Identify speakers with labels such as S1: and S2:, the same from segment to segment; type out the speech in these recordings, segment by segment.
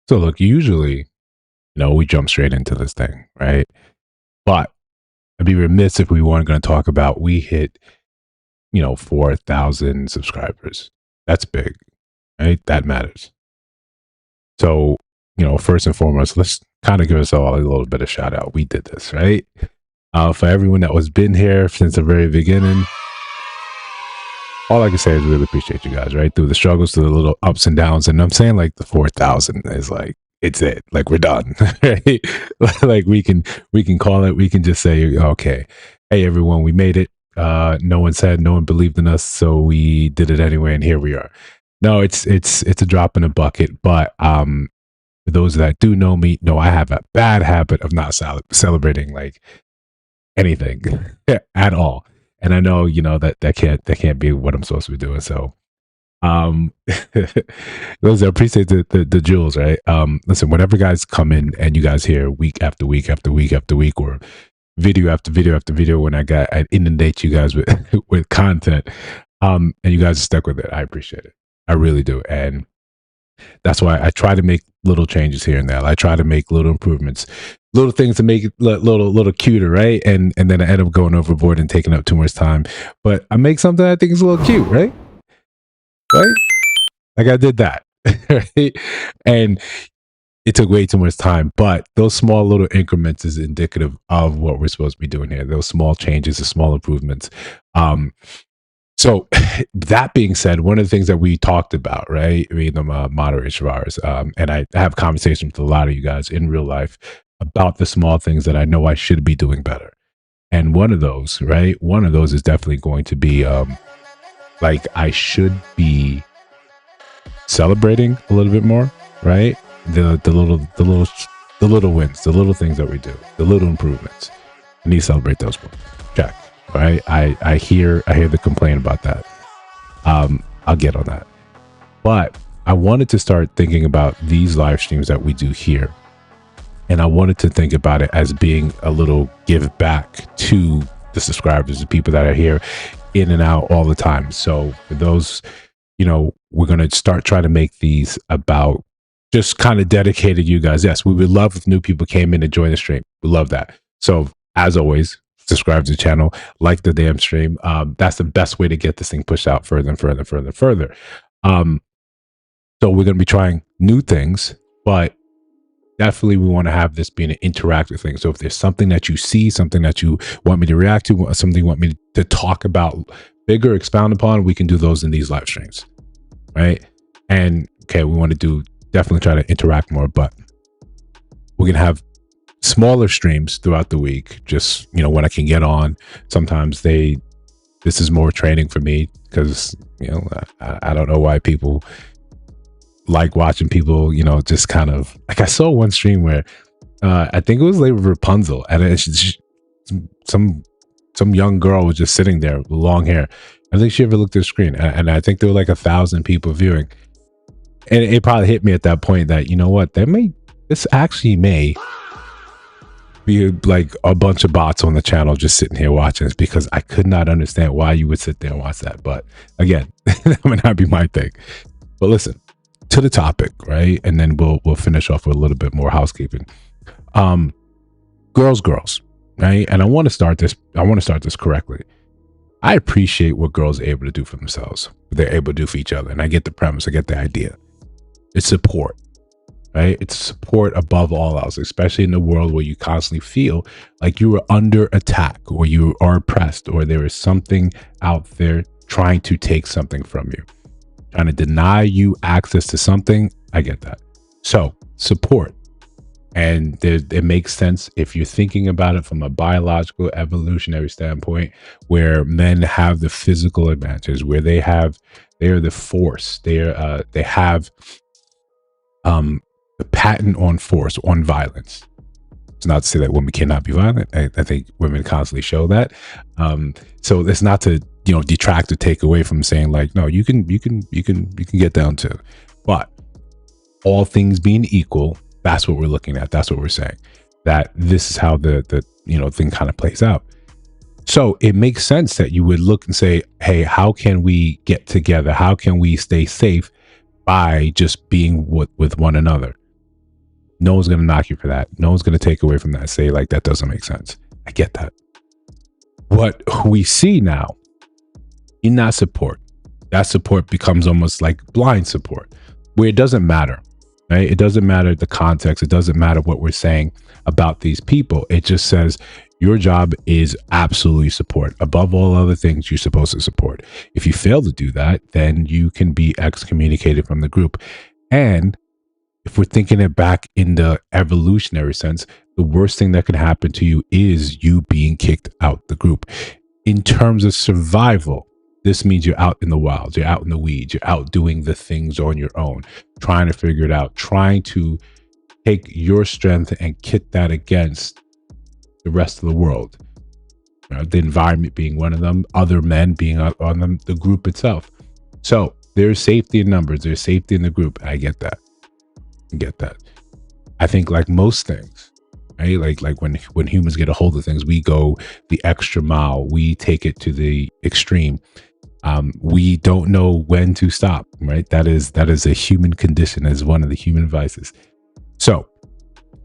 S1: So look, usually, we jump straight into this thing, right? But I'd be remiss if we weren't going to talk about we hit, 4,000 subscribers. That's big, right? That matters. So, first and foremost, let's kind of give us all a little bit of shout out. We did this, right? For everyone that was been here since the very beginning, all I can say is really appreciate you guys, right? Through the struggles, through the little ups and downs. And I'm saying like the 4,000 is like, it's it. Like we're done, right? Like we can call it. We can just say, okay, hey everyone, we made it. No one believed in us, so we did it anyway, and here we are. No, it's a drop in a bucket. But for those that do know me, know I have a bad habit of not celebrating like anything at all. And I know, that can't be what I'm supposed to be doing. So um those I appreciate the jewels, right? Listen, whenever guys come in and you guys hear week after week after week after week, or video after video after video, when I inundate you guys with with content, and you guys are stuck with it, I appreciate it. I really do. And that's why I try to make little changes here and there. I try to make little improvements, little things to make it little cuter, right? And then I end up going overboard and taking up too much time. But I make something I think is a little cute, right? Right? Like I did that, right? And it took way too much time. But those small little increments is indicative of what we're supposed to be doing here. Those small changes, the small improvements. So that being said, one of the things that we talked about, right? I mean, I'm a moderation of ours, and I have conversations with a lot of you guys in real life about the small things that I know I should be doing better. And one of those, right? One of those is definitely going to be like I should be celebrating a little bit more, right? The little wins, the little things that we do, the little improvements. I need to celebrate those ones. Check. Right. I hear the complaint about that. I'll get on that. But I wanted to start thinking about these live streams that we do here. And I wanted to think about it as being a little give back to the subscribers, the people that are here in and out all the time. So for those, we're going to start trying to make these about just kind of dedicated you guys. Yes, we would love if new people came in and joined the stream. We love that. So as always, subscribe to the channel, like the damn stream. That's the best way to get this thing pushed out further and further and further and further. So we're going to be trying new things, but definitely we want to have this being an interactive thing. So if there's something that you see, something that you want me to react to, something you want me to talk about bigger, expound upon, we can do those in these live streams, right? And okay, we want to definitely try to interact more, but we're going to have smaller streams throughout the week, just when I can get on. Sometimes this is more training for me because I don't know why people like watching people just kind of like, I saw one stream where I think it was like Rapunzel, and some young girl was just sitting there with long hair. I think she ever looked at the screen, and I think there were like 1,000 people viewing, and it probably hit me at that point that what, this actually may be like a bunch of bots on the channel just sitting here watching this, because I could not understand why you would sit there and watch that. But again, that might not be my thing. But listen, to the topic, right? And then we'll finish off with a little bit more housekeeping. Girls, right? And I want to start this correctly. I appreciate what girls are able to do for themselves, what they're able to do for each other. And I get the premise, I get the idea. It's support. Right? It's support above all else, especially in the world where you constantly feel like you are under attack, or you are oppressed, or there is something out there trying to take something from you, trying to deny you access to something. I get that. So support. And it makes sense if you're thinking about it from a biological evolutionary standpoint, where men have the physical advantage, where they are the force. They have the patent on force, on violence. It's not to say that women cannot be violent. I think women constantly show that. So it's not to detract or take away from saying like, no, you can get down to. But all things being equal, that's what we're looking at. That's what we're saying. That this is how the thing kind of plays out. So it makes sense that you would look and say, hey, how can we get together? How can we stay safe by just being with one another? No one's going to knock you for that. No one's going to take away from that, say like that doesn't make sense. I get that. What we see now in that support becomes almost like blind support, where it doesn't matter, right? It doesn't matter the context. It doesn't matter what we're saying about these people. It just says your job is absolutely support. Above all other things, you're supposed to support. If you fail to do that, then you can be excommunicated from the group. And if we're thinking it back in the evolutionary sense, the worst thing that could happen to you is you being kicked out the group. In terms of survival, this means you're out in the wild, you're out in the weeds, you're out doing the things on your own, trying to figure it out, trying to take your strength and kit that against the rest of the world. The environment being one of them, other men being on them, the group itself. So there's safety in numbers, there's safety in the group. I get that. I think like most things, right? Like when humans get a hold of things, we go the extra mile. We take it to the extreme. We don't know when to stop, right? That is a human condition, as one of the human vices. So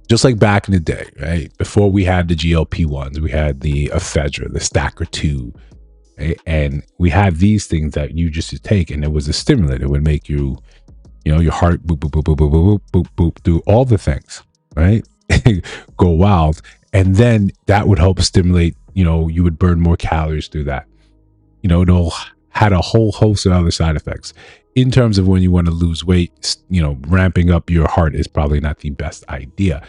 S1: just like back in the day, right? Before we had the GLP-1s, we had the ephedra, the Stacker 2, right? And we had these things that you just take, and it was a stimulant. It would make you, your heart boop, boop, boop, boop, boop, boop, boop, boop, do all the things, right? Go wild. And then that would help stimulate, you would burn more calories through that. It'll had a whole host of other side effects. In terms of when you want to lose weight, ramping up your heart is probably not the best idea,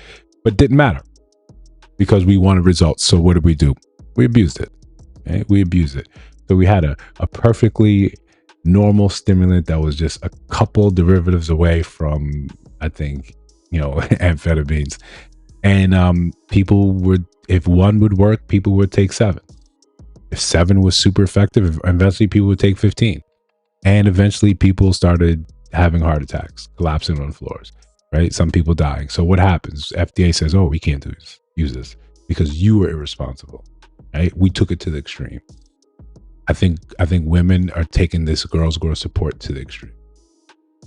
S1: but didn't matter because we wanted results. So what did we do? We abused it. Okay? We abused it. So we had a perfectly normal stimulant that was just a couple derivatives away from, I think, amphetamines. And people would, if one would work, people would take 7. If 7 was super effective, eventually people would take 15. And eventually people started having heart attacks, collapsing on floors, right? Some people dying. So what happens? FDA says, oh, we can't use this because you were irresponsible, right? We took it to the extreme. I think women are taking this girls' growth support to the extreme.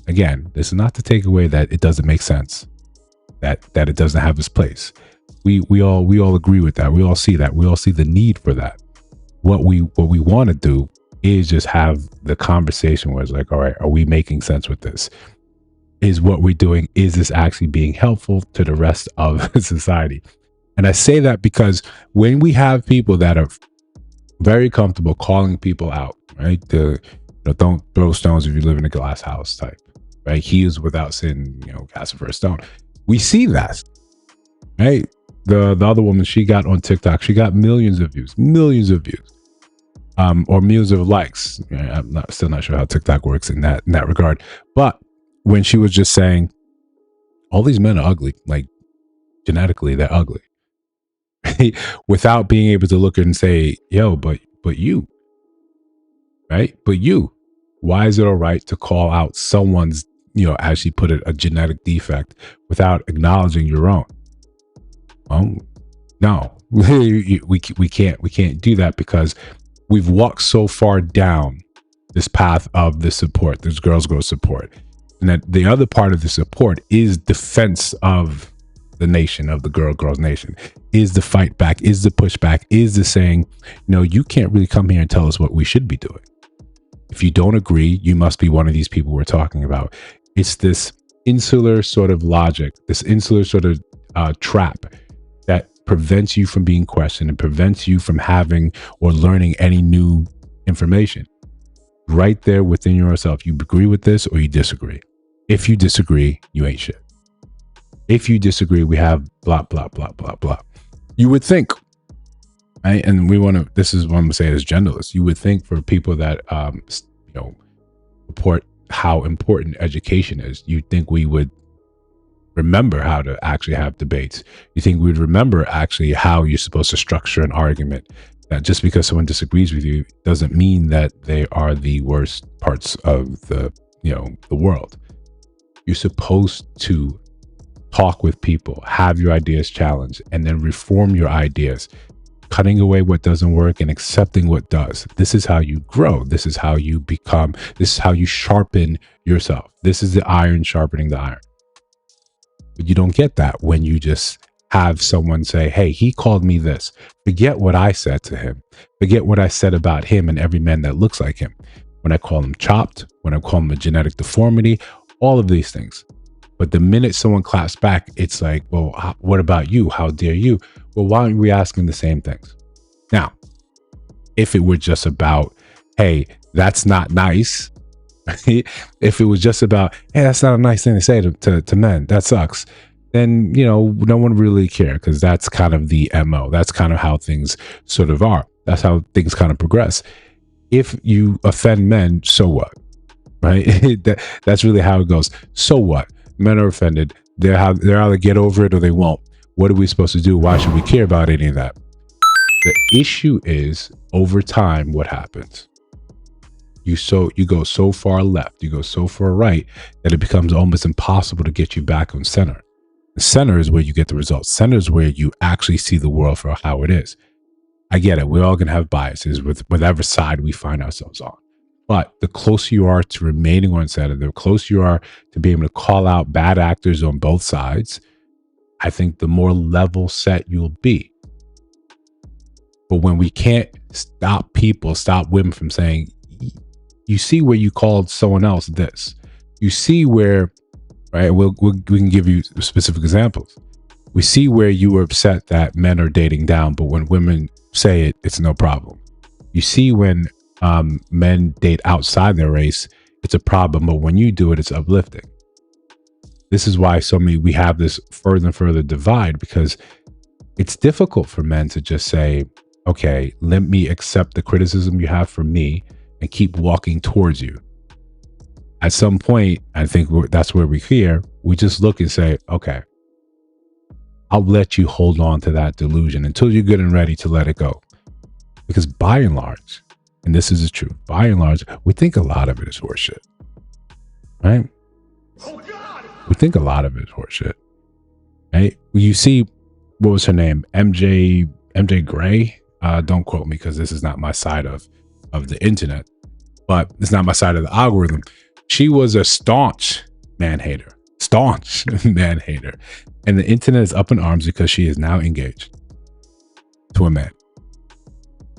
S1: Again, this is not to take away that it doesn't make sense, that it doesn't have its place. We all agree with that. We all see that. We all see the need for that. What we want to do is just have the conversation where it's like, all right, are we making sense with this? Is what we're doing, is this actually being helpful to the rest of society? And I say that because when we have people that are very comfortable calling people out, right? Don't throw stones if you live in a glass house type, right? He is without sin, cast the first stone. We see that, right? The other woman, she got on TikTok, she got millions of views, or millions of likes. I'm still not sure how TikTok works in that regard. But when she was just saying, all these men are ugly, like genetically, they're ugly, without being able to look and say, yo, but you, right? But you, why is it all right to call out someone's, as she put it, a genetic defect without acknowledging your own? No, we can't do that because we've walked so far down this path of the support, this girls' growth support. And that the other part of the support is defense of the nation, of the girls nation, is the fight back, is the pushback, is the saying, you can't really come here and tell us what we should be doing. If you don't agree, you must be one of these people we're talking about. It's this insular sort of logic, this insular sort of trap that prevents you from being questioned and prevents you from having or learning any new information. Right there within yourself, you agree with this or you disagree. If you disagree, you ain't shit. If you disagree, we have blah, blah, blah, blah, blah. You would think, right? And this is what I'm going to say as genderless. You would think for people that, report how important education is, you'd think we would remember how to actually have debates. You think we'd remember actually how you're supposed to structure an argument, that just because someone disagrees with you doesn't mean that they are the worst parts of the world. You're supposed to talk with people, have your ideas challenged, and then reform your ideas, cutting away what doesn't work and accepting what does. This is how you grow. This is how you become. This is how you sharpen yourself. This is the iron sharpening the iron. But you don't get that when you just have someone say, hey, he called me this. Forget what I said to him. Forget what I said about him and every man that looks like him. When I call him chopped, when I call him a genetic deformity, all of these things. But the minute someone claps back, it's like, well, what about you? How dare you? Well, why aren't we asking the same things? Now, if it were just about, hey, that's not nice. If it was just about, hey, that's not a nice thing to say to men, that sucks, then, no one really care, because that's kind of the MO. That's kind of how things sort of are. That's how things kind of progress. If you offend men, so what? Right? That's really how it goes. So what? Men are offended. They're either get over it or they won't. What are we supposed to do? Why should we care about any of that? The issue is, over time, what happens? You go so far left, you go so far right, that it becomes almost impossible to get you back on center. The center is where you get the results. Center is where you actually see the world for how it is. I get it. We're all going to have biases with whatever side we find ourselves on. But the closer you are to remaining on center, the closer you are to being able to call out bad actors on both sides, I think the more level set you'll be. But when we can't stop women from saying, you see where you called someone else this, you see where, right? We can give you specific examples. We see where you were upset that men are dating down, but when women say it, it's no problem. You see when men date outside their race, it's a problem, but when you do it, it's uplifting. This is why we have this further and further divide, because it's difficult for men to just say, okay, let me accept the criticism you have from me and keep walking towards you. At some point, I think that's where we just look and say, okay, I'll let you hold on to that delusion until you're good and ready to let it go. Because by and large, and this is the truth, by and large, we think a lot of it is horseshit, right? Oh God! We think a lot of it is horseshit, right? You see, what was her name? MJ Gray? Don't quote me, because this is not my side of the internet, but it's not my side of the algorithm. She was a staunch man hater. And the internet is up in arms because she is now engaged to a man.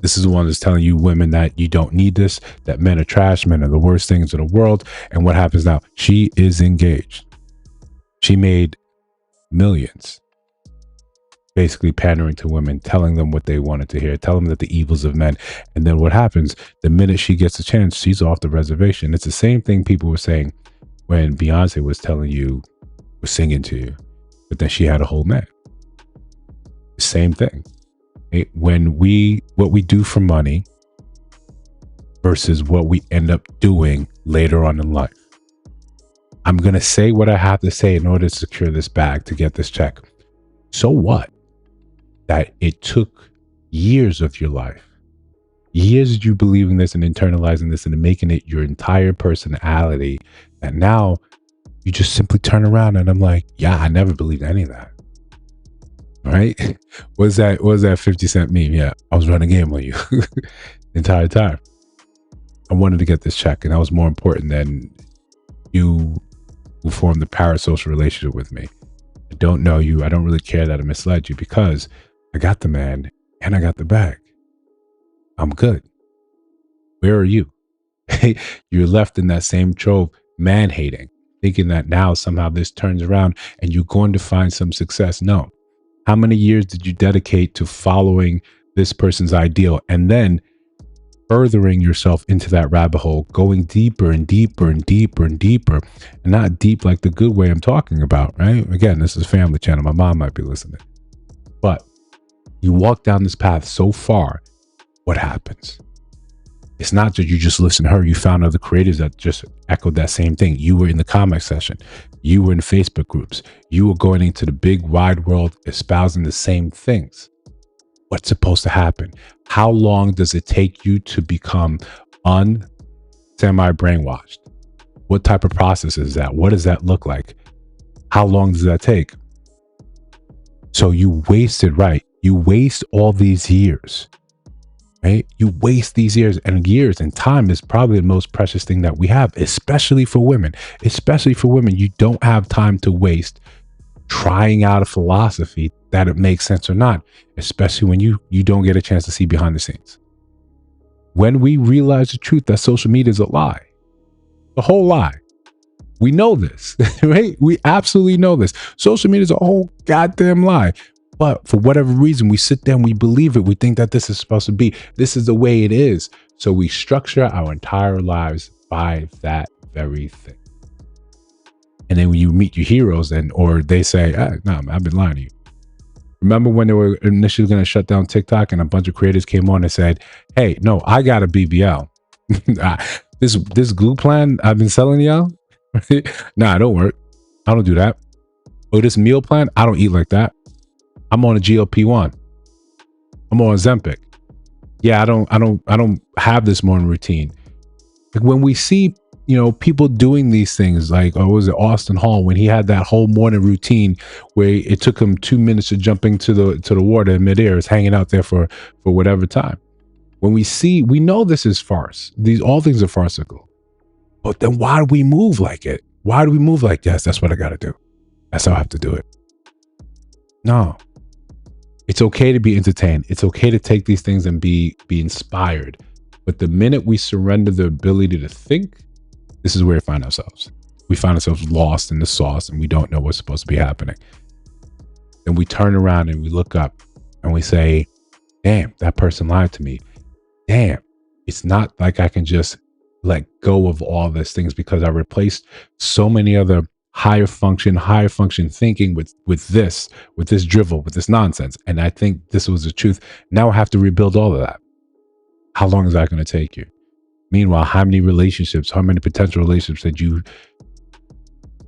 S1: This is the one that's telling you women that you don't need this, that men are trash, men are the worst things in the world. And what happens now? She is engaged. She made millions, basically pandering to women, telling them what they wanted to hear, telling them that the evils of men. And then what happens? The minute she gets a chance, she's off the reservation. It's the same thing people were saying when Beyonce was singing to you, but then she had a whole man. Same thing. What we do for money versus what we end up doing later on in life. I'm going to say what I have to say in order to secure this bag, to get this check. So what? That it took years of your life, years of you believing this and internalizing this and making it your entire personality, that now you just simply turn around and I'm like, yeah, I never believed any of that. Right? What was that 50 Cent meme? Yeah, I was running game on you the entire time. I wanted to get this check, and that was more important than you who formed the parasocial relationship with me. I don't know you. I don't really care that I misled you, because I got the man and I got the bag. I'm good. Where are you? You're left in that same trope, man hating, thinking that now somehow this turns around and you're going to find some success. No. How many years did you dedicate to following this person's ideal and then furthering yourself into that rabbit hole, going deeper and deeper and deeper and deeper, and not deep like the good way I'm talking about, right? Again, this is a family channel. My mom might be listening. But you walk down this path so far, what happens? It's not that you just listen to her. You found other creators that just echoed that same thing. You were in the comment section. You were in Facebook groups. You were going into the big wide world espousing the same things. What's supposed to happen? How long does it take you to become semi-brainwashed? What type of process is that? What does that look like? How long does that take? So you wasted, right? You waste all these years. Right? You waste these years, and time is probably the most precious thing that we have, especially for women. You don't have time to waste trying out a philosophy that it makes sense or not, especially when you don't get a chance to see behind the scenes. When we realize the truth that social media is a lie, the whole lie, we know this, right? We absolutely know this. Social media is a whole goddamn lie. But for whatever reason, we sit there and we believe it. We think that this is supposed to be, this is the way it is. So we structure our entire lives by that very thing. And then when you meet your heroes or they say, no, I've been lying to you. Remember when they were initially going to shut down TikTok and a bunch of creators came on and said, hey, no, I got a BBL. This glue plan I've been selling y'all, nah, it don't work. I don't do that. Oh, this meal plan, I don't eat like that. I'm on a GLP-1. I'm on Ozempic. Yeah, I don't have this morning routine. Like when we see, people doing these things, like, was it Austin Hall when he had that whole morning routine where it took him 2 minutes to jump into the water in midair, is hanging out there for whatever time. When we know this is farce. All things are farcical. But then why do we move like it? Why do we move like, yes, that's what I got to do. That's how I have to do it. No. It's okay to be entertained. It's okay to take these things and be inspired. But the minute we surrender the ability to think, this is where we find ourselves. We find ourselves lost in the sauce and we don't know what's supposed to be happening. Then we turn around and we look up and we say, damn, that person lied to me. Damn, it's not like I can just let go of all these things because I replaced so many other higher function thinking with this drivel, with this nonsense. And I think this was the truth. Now I have to rebuild all of that. How long is that going to take you? Meanwhile, how many potential relationships did you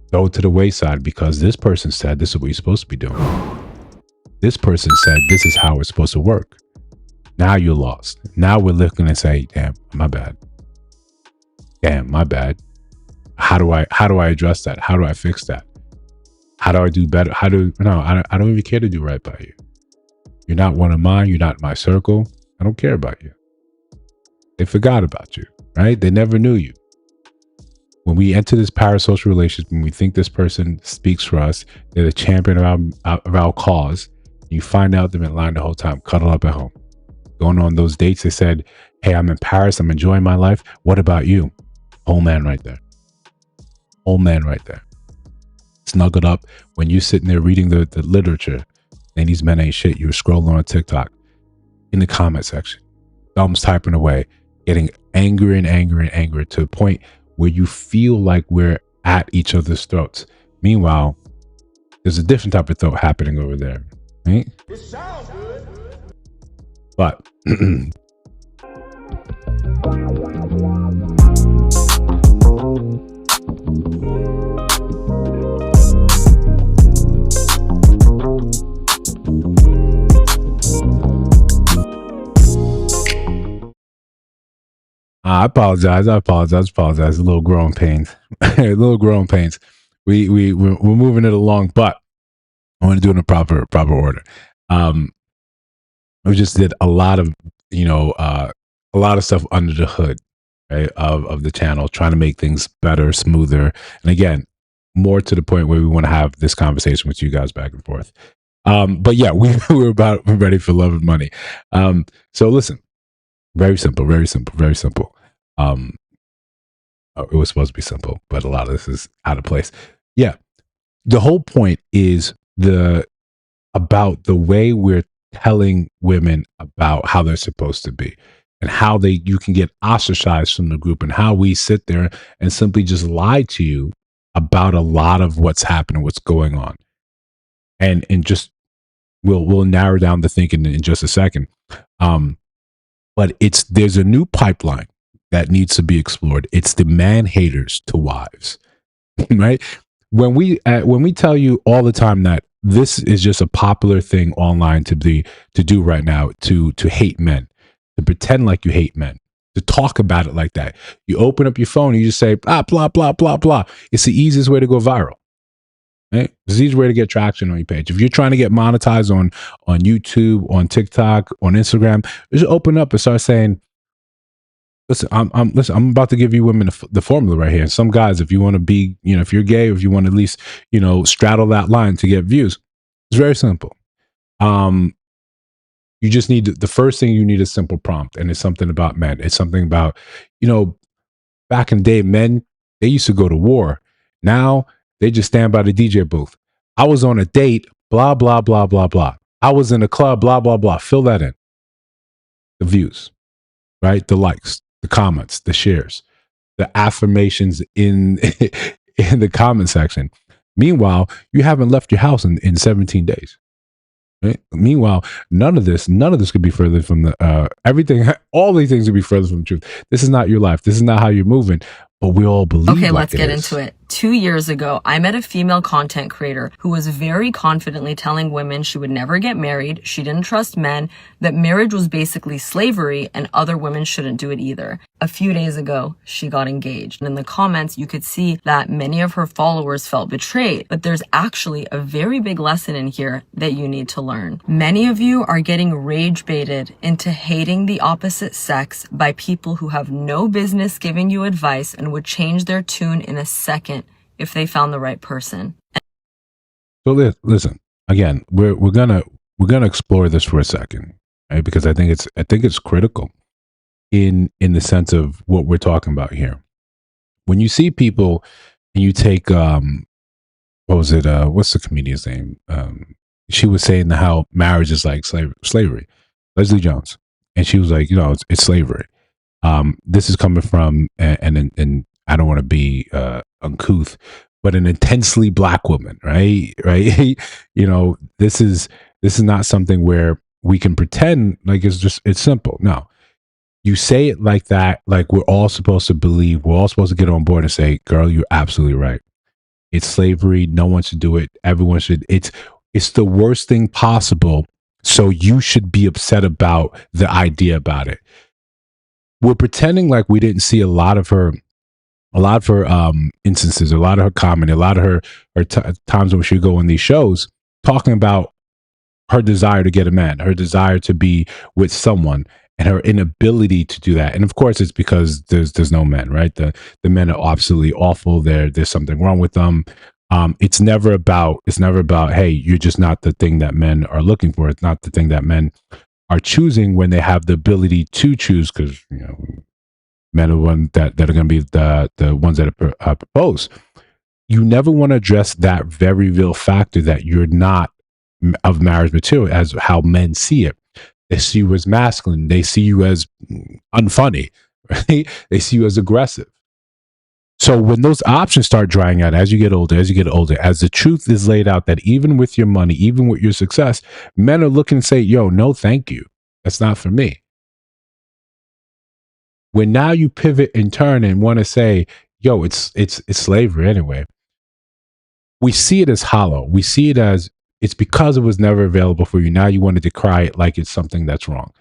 S1: throw to the wayside because this person said this is what you're supposed to be doing? This person said this is how it's supposed to work. Now you're lost. Now we're looking and say, damn, my bad. Damn, my bad. How do I address that? How do I fix that? How do I do better? I don't even care to do right by you. You're not one of mine. You're not in my circle. I don't care about you. They forgot about you, right? They never knew you. When we enter this parasocial relationship, when we think this person speaks for us, they're the champion of our cause, you find out they've been lying the whole time, cuddled up at home. Going on those dates, they said, hey, I'm in Paris, I'm enjoying my life. What about you? Whole man right there. Whole man right there. Snuggled up when you're sitting there reading the literature, and these men ain't shit. You're scrolling on TikTok in the comment section, thumbs typing away, getting angrier and angrier and angrier to the point where you feel like we're at each other's throats. Meanwhile, there's a different type of throat happening over there, right? It sounds good. But I apologize. A little growing pains. We're moving it along, but I want to do it in a proper order. We just did a lot of stuff under the hood, right, of the channel, trying to make things better, smoother, and again, more to the point where we want to have this conversation with you guys back and forth. But yeah, we're ready for love and money. So listen, very simple. It was supposed to be simple, but a lot of this is out of place. Yeah, the whole point is about the way we're telling women about how they're supposed to be and how you can get ostracized from the group, and how we sit there and simply just lie to you about a lot of what's happening, what's going on. And just we'll narrow down the thinking in just a second. But there's a new pipeline that needs to be explored. It's the man haters to wives, right? When we tell you all the time that this is just a popular thing online to do right now, to hate men, to pretend like you hate men, to talk about it like that. You open up your phone and you just say, blah, blah, blah, blah, blah. It's the easiest way to go viral. Right? It's the easiest way to get traction on your page. If you're trying to get monetized on YouTube, on TikTok, on Instagram, just open up and start saying, listen. I'm about to give you women the formula right here. And some guys, if you want to be, if you're gay, or if you want to at least, straddle that line to get views, it's very simple. Um, you just need the first thing you need is simple prompt, and it's something about men. It's something about, you know, back in the day, men they used to go to war. Now they just stand by the DJ booth. I was on a date, blah blah blah blah blah. I was in a club, blah blah blah. Fill that in. The views, right? The likes, the comments, the shares, the affirmations in in the comment section. Meanwhile, you haven't left your house in 17 days. Right? Meanwhile, none of this could be further from the everything. All these things could be further from the truth. This is not your life. This is not how you're moving. But we all believe.
S2: Okay,
S1: like
S2: let's get into it. 2 years ago, I met a female content creator who was very confidently telling women she would never get married, she didn't trust men, that marriage was basically slavery, and other women shouldn't do it either. A few days ago, she got engaged. And in the comments, you could see that many of her followers felt betrayed. But there's actually a very big lesson in here that you need to learn. Many of you are getting rage baited into hating the opposite sex by people who have no business giving you advice and would change their tune in a second if they found the right person.
S1: So listen, again, we're gonna explore this for a second, right? Because I think it's critical in the sense of what we're talking about here. When you see people and you take what was it? What's the comedian's name? She was saying how marriage is like slavery. Leslie Jones, and she was like, it's slavery. This is coming from and I don't want to be uncouth, but an intensely black woman, right? Right? This is not something where we can pretend like it's simple. No, you say it like that, like we're all supposed to believe, we're all supposed to get on board and say, "Girl, you're absolutely right. It's slavery. No one should do it. Everyone should. It's the worst thing possible. So you should be upset about the idea about it." We're pretending like we didn't see a lot of her instances, a lot of her comment, a lot of her times when she would go on these shows talking about her desire to get a man, her desire to be with someone, and her inability to do that. And of course, it's because there's no men, right? The men are absolutely awful. There's something wrong with them. It's never about hey, you're just not the thing that men are looking for. It's not the thing that men are choosing when they have the ability to choose, because men are the ones that are going to be the ones that are proposed. You never want to address that very real factor that you're not of marriage material, as how men see it. They see you as masculine. They see you as unfunny, right? They see you as aggressive. So when those options start drying out as you get older, as the truth is laid out that even with your money, even with your success, men are looking and say, "Yo, no, thank you. That's not for me." When now you pivot and turn and want to say, "Yo, it's slavery anyway," we see it as hollow. We see it as it's because it was never available for you. Now you want to decry it like it's something that's wrong.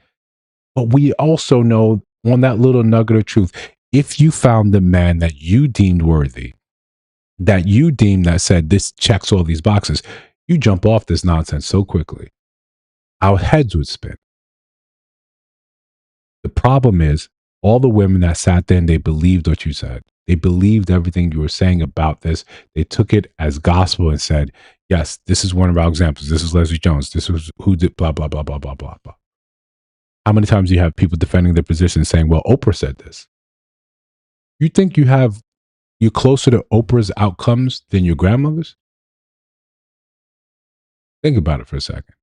S1: But we also know on that little nugget of truth, if you found the man that you deemed worthy, that said this checks all these boxes, you jump off this nonsense so quickly. Our heads would spin. The problem is all the women that sat there and they believed what you said. They believed everything you were saying about this. They took it as gospel and said, "Yes, this is one of our examples. This is Leslie Jones. This was who did blah, blah, blah, blah, blah, blah, blah." How many times do you have people defending their position saying, "Well, Oprah said this"? You think you're closer to Oprah's outcomes than your grandmother's? Think about it for a second.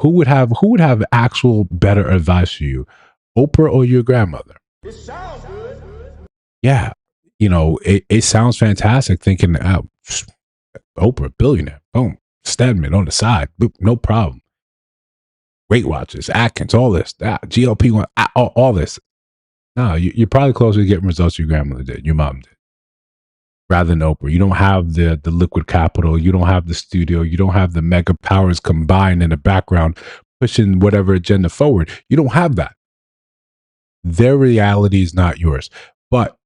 S1: Who would have actual better advice for you, Oprah or your grandmother? It sounds good. Yeah, it sounds fantastic. Thinking, Oprah, billionaire, boom, Stedman on the side, boop, no problem. Weight Watchers, Atkins, all this, that GLP-1, all this. No, you're probably closer to getting results your grandmother did, your mom did, rather than Oprah. You don't have the liquid capital. You don't have the studio. You don't have the mega powers combined in the background pushing whatever agenda forward. You don't have that. Their reality is not yours. But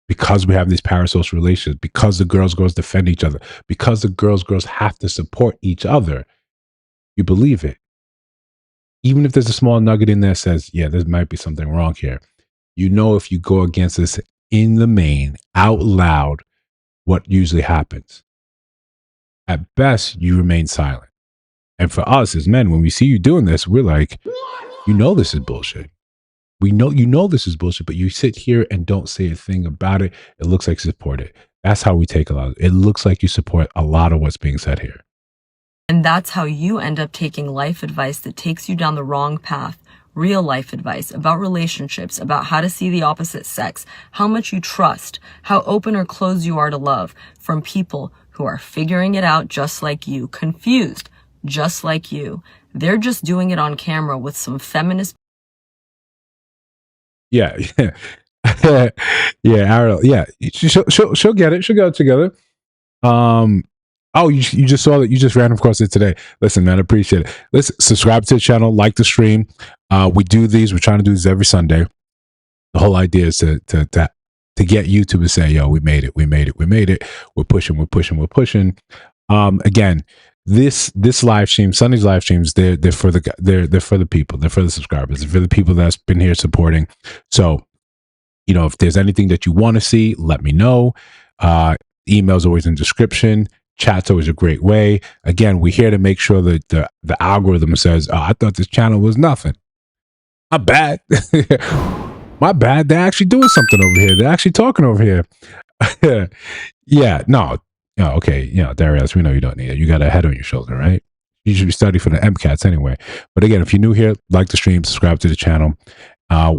S1: because we have these parasocial relations, because the girls defend each other, because the girls have to support each other, you believe it. even if there's a small nugget in there that says, yeah, there might be something wrong here, if you go against this in the main, out loud, what usually happens. At best, you remain silent. And for us as men, when we see you doing this, we're like, this is bullshit. We know this is bullshit, but you sit here and don't say a thing about it. It looks like you support it. That's how we take a lot. It looks like you support a lot of what's being said here.
S2: And that's how you end up taking life advice that takes you down the wrong path. Real life advice about relationships, about how to see the opposite sex, how much you trust, how open or closed you are to love, from people who are figuring it out just like you, confused just like you. They're just doing it on camera with some feminist.
S1: Yeah. Yeah, Ariel. Yeah. She'll get it. She'll go together. Oh, you just saw that. You just ran across it today. Listen, man, I appreciate it. Listen, subscribe to the channel, like the stream. We do these. We're trying to do this every Sunday. The whole idea is to get YouTube to say, yo, we made it. We're pushing. Again, this live stream, Sunday's live streams, they're for the people. They're for the subscribers. They're for the people that's been here supporting. So, if there's anything that you want to see, let me know. Email's always in the description. Chat's always a great way. Again, we're here to make sure that the algorithm says, oh, I thought this channel was nothing. My bad. My bad. They're actually doing something over here. They're actually talking over here. Yeah, no. Oh, okay. Darius, we know you don't need it. You got a head on your shoulder, right? You should be studying for the MCATs anyway. But again, if you're new here, like the stream, subscribe to the channel.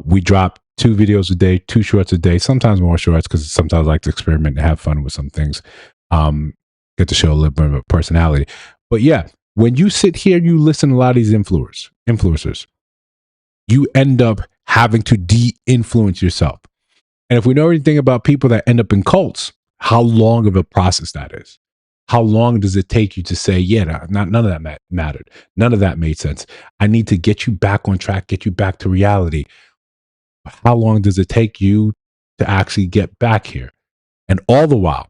S1: We drop 2 videos a day, 2 shorts a day, sometimes more shorts because sometimes I like to experiment and have fun with some things. Get to show a little bit of a personality. But yeah, when you sit here, you listen to a lot of these influencers, you end up having to de-influence yourself. And if we know anything about people that end up in cults, how long of a process that is. How long does it take you to say, yeah, none of that mattered. None of that made sense. I need to get you back on track, get you back to reality. How long does it take you to actually get back here? And all the while,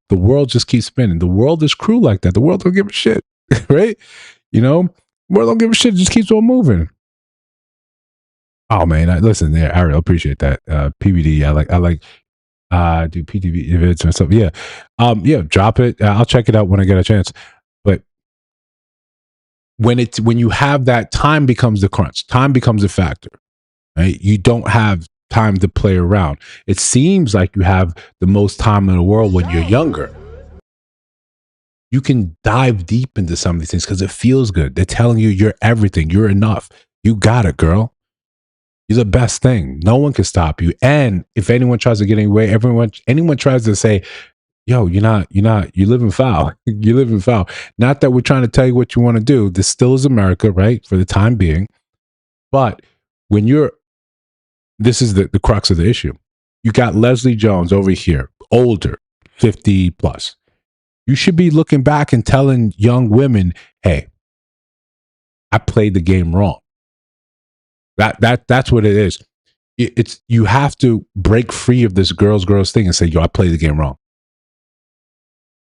S1: the world just keeps spinning. The world is cruel like that. The world don't give a shit, right? The world don't give a shit. It just keeps on moving. Oh man, listen there, Ariel, appreciate that. PVD, I like do PTV events and stuff. Yeah. Yeah, drop it. I'll check it out when I get a chance. But when you have that, time becomes the crunch. Time becomes a factor. Right? You don't have time to play around. It seems like you have the most time in the world when you're younger. You can dive deep into some of these things because it feels good. They're telling you you're everything. You're enough. You got it, girl. You're the best thing. No one can stop you. And if anyone tries to get away, anyone tries to say, yo, you live in foul. You live in foul. Not that we're trying to tell you what you want to do. This still is America, right? For the time being. But this is the crux of the issue. You got Leslie Jones over here, older, 50 plus. You should be looking back and telling young women, hey, I played the game wrong. That's what it is. It's you have to break free of this girls thing and say, yo, I played the game wrong.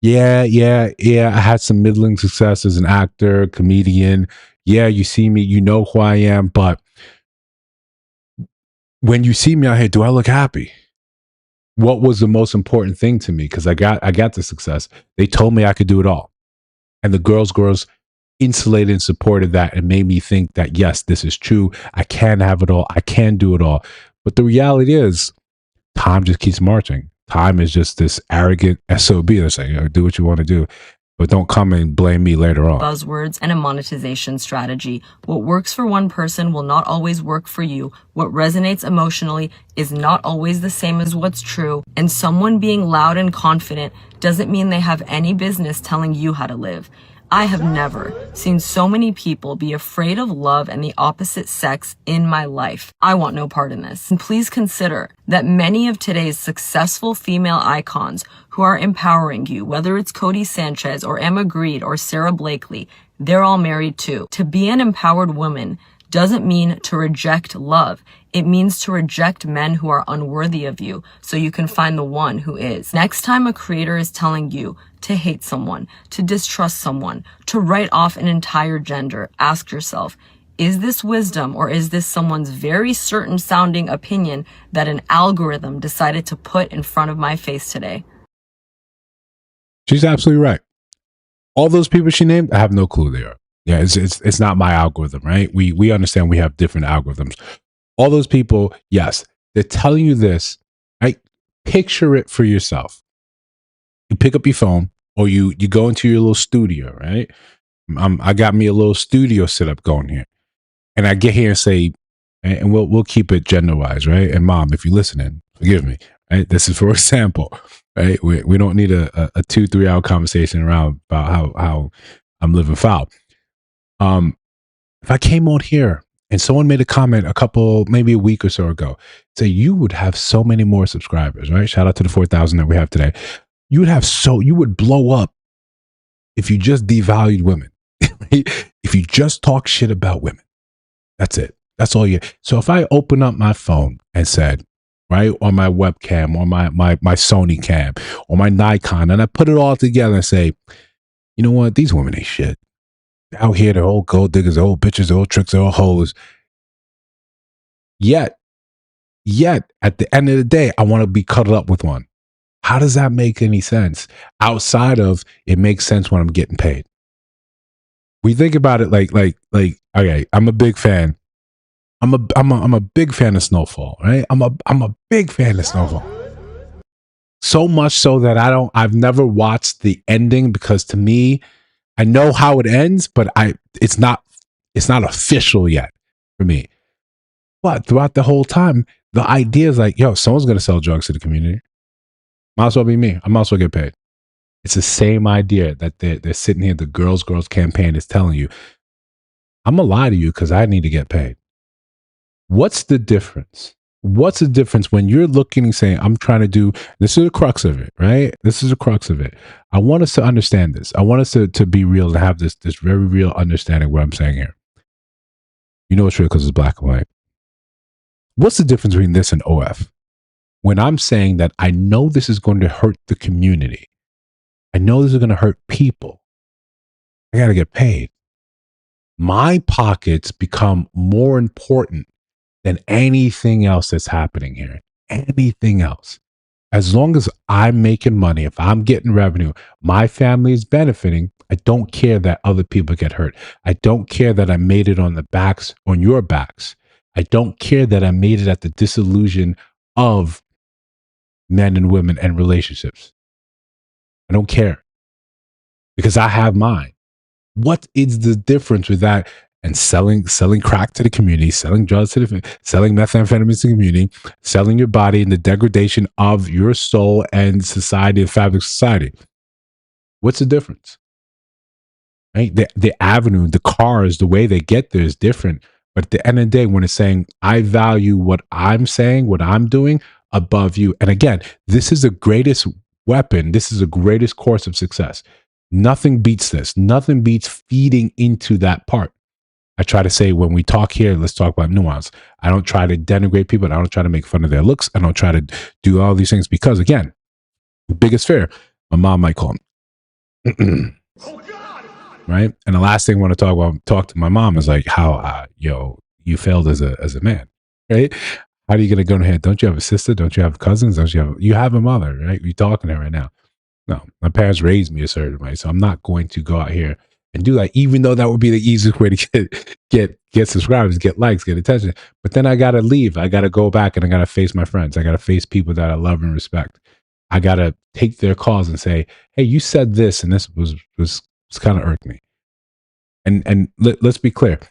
S1: Yeah. I had some middling success as an actor, comedian. Yeah, you see me, you know who I am, but when you see me out here, do I look happy? What was the most important thing to me? Because I got the success. They told me I could do it all. And the girls insulated and supported that and made me think that, yes, this is true. I can have it all. I can do it all. But the reality is, time just keeps marching. Time is just this arrogant SOB that's like, do what you want to do, but don't come and blame me later on.
S2: Buzzwords and a monetization strategy. What works for one person will not always work for you. What resonates emotionally is not always the same as what's true. And someone being loud and confident doesn't mean they have any business telling you how to live. I have never seen so many people be afraid of love and the opposite sex in my life. I want no part in this. And please consider that many of today's successful female icons who are empowering you, whether it's Cody Sanchez or Emma Grede or Sarah Blakely, they're all married too. To be an empowered woman doesn't mean to reject love. It means to reject men who are unworthy of you so you can find the one who is. Next time a creator is telling you to hate someone, to distrust someone, to write off an entire gender, ask yourself, Is this wisdom, or is this someone's very certain sounding opinion that an algorithm decided to put in front of my face today?
S1: She's absolutely right. All those people she named, I have no clue they are. Yeah, it's not my algorithm, right? We understand we have different algorithms. All those people, yes, they're telling you this, right? Picture it for yourself. You pick up your phone, or you go into your little studio, right? I got me a little studio setup going here, and I get here and say, and we'll keep it gender wise, right? And mom, if you're listening, forgive me, right? This is for example, right? We don't need a 2-3 hour conversation around about how I'm living foul. If I came on here and someone made a comment maybe a week or so ago, say you would have so many more subscribers, right? Shout out to the 4,000 that we have today. You would blow up if you just devalued women. If you just talk shit about women. That's it. That's all you. So if I open up my phone and said, right, on my webcam, or my Sony cam, or my Nikon, and I put it all together and say, you know what, these women ain't shit. They're out here, they're all gold diggers, they're all bitches, they're all tricks, they're all hoes. Yet, at the end of the day, I want to be cuddled up with one. How does that make any sense? Outside of it makes sense when I'm getting paid. We think about it like, okay, I'm a big fan. I'm a big fan of Snowfall, right? I'm a big fan of Snowfall. So much so that I've never watched the ending, because to me, I know how it ends, but it's not official yet for me. But throughout the whole time, the idea is like, yo, someone's gonna sell drugs to the community. Might as well be me. I might as well get paid. It's the same idea that they're sitting here. The girls campaign is telling you, I'm gonna lie to you because I need to get paid. What's the difference? What's the difference when you're looking and saying, I'm trying to do, this is the crux of it, right? This is the crux of it. I want us to understand this. I want us to be real and have this very real understanding of what I'm saying here. You know it's real because it's black and white. What's the difference between this and OF? When I'm saying that I know this is going to hurt the community, I know this is going to hurt people, I got to get paid. My pockets become more important than anything else that's happening here. Anything else. As long as I'm making money, if I'm getting revenue, my family is benefiting. I don't care that other people get hurt. I don't care that I made it on your backs. I don't care that I made it at the disillusion of men and women and relationships. I don't care, because I have mine. What is the difference with that and selling crack to the community, selling drugs to selling methamphetamines to the community, selling your body and the degradation of your soul and society, the fabric of society? What's the difference? Right? The avenue, the cars, the way they get there is different. But at the end of the day, when it's saying, I value what I'm saying, what I'm doing above you. And again, this is the greatest weapon. This is the greatest course of success. Nothing beats this. Nothing beats feeding into that part. I try to say, when we talk here, let's talk about nuance. I don't try to denigrate people. I don't try to make fun of their looks. I don't try to do all these things because, again, the biggest fear, my mom might call me. Right? And the last thing I want to talk to my mom is like, how, you failed as a man, right? How are you going to go ahead? Don't you have a sister? Don't you have cousins? You have a mother, right? You're talking to her right now. No, my parents raised me a certain way, so I'm not going to go out here and do that, even though that would be the easiest way to get subscribers, get likes, get attention. But then I got to leave. I got to go back and I got to face my friends. I got to face people that I love and respect. I got to take their calls and say, hey, you said this, and this was kind of irked me. And let's be clear.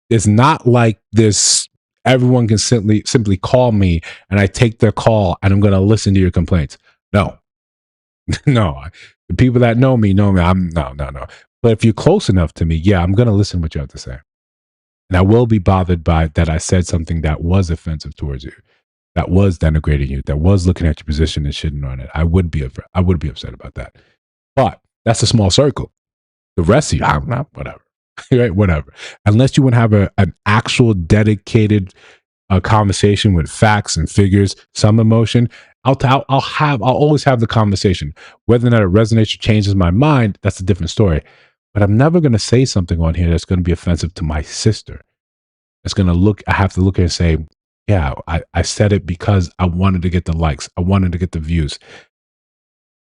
S1: It's not like this. Everyone can simply call me and I take their call and I'm going to listen to your complaints. No. No, the people that know me. I'm no. But if you're close enough to me, yeah, I'm going to listen to what you have to say. And I will be bothered by that I said something that was offensive towards you, that was denigrating you, that was looking at your position and shitting on it. I would be upset about that. But that's a small circle. The rest of you, I'm not, whatever. Right? Whatever. Unless you want to have an actual dedicated conversation with facts and figures, some emotion, I'll always have the conversation. Whether or not it resonates or changes my mind, that's a different story. But I'm never going to say something on here that's going to be offensive to my sister. It's going to look, I have to look at it and say, yeah, I said it because I wanted to get the likes. I wanted to get the views.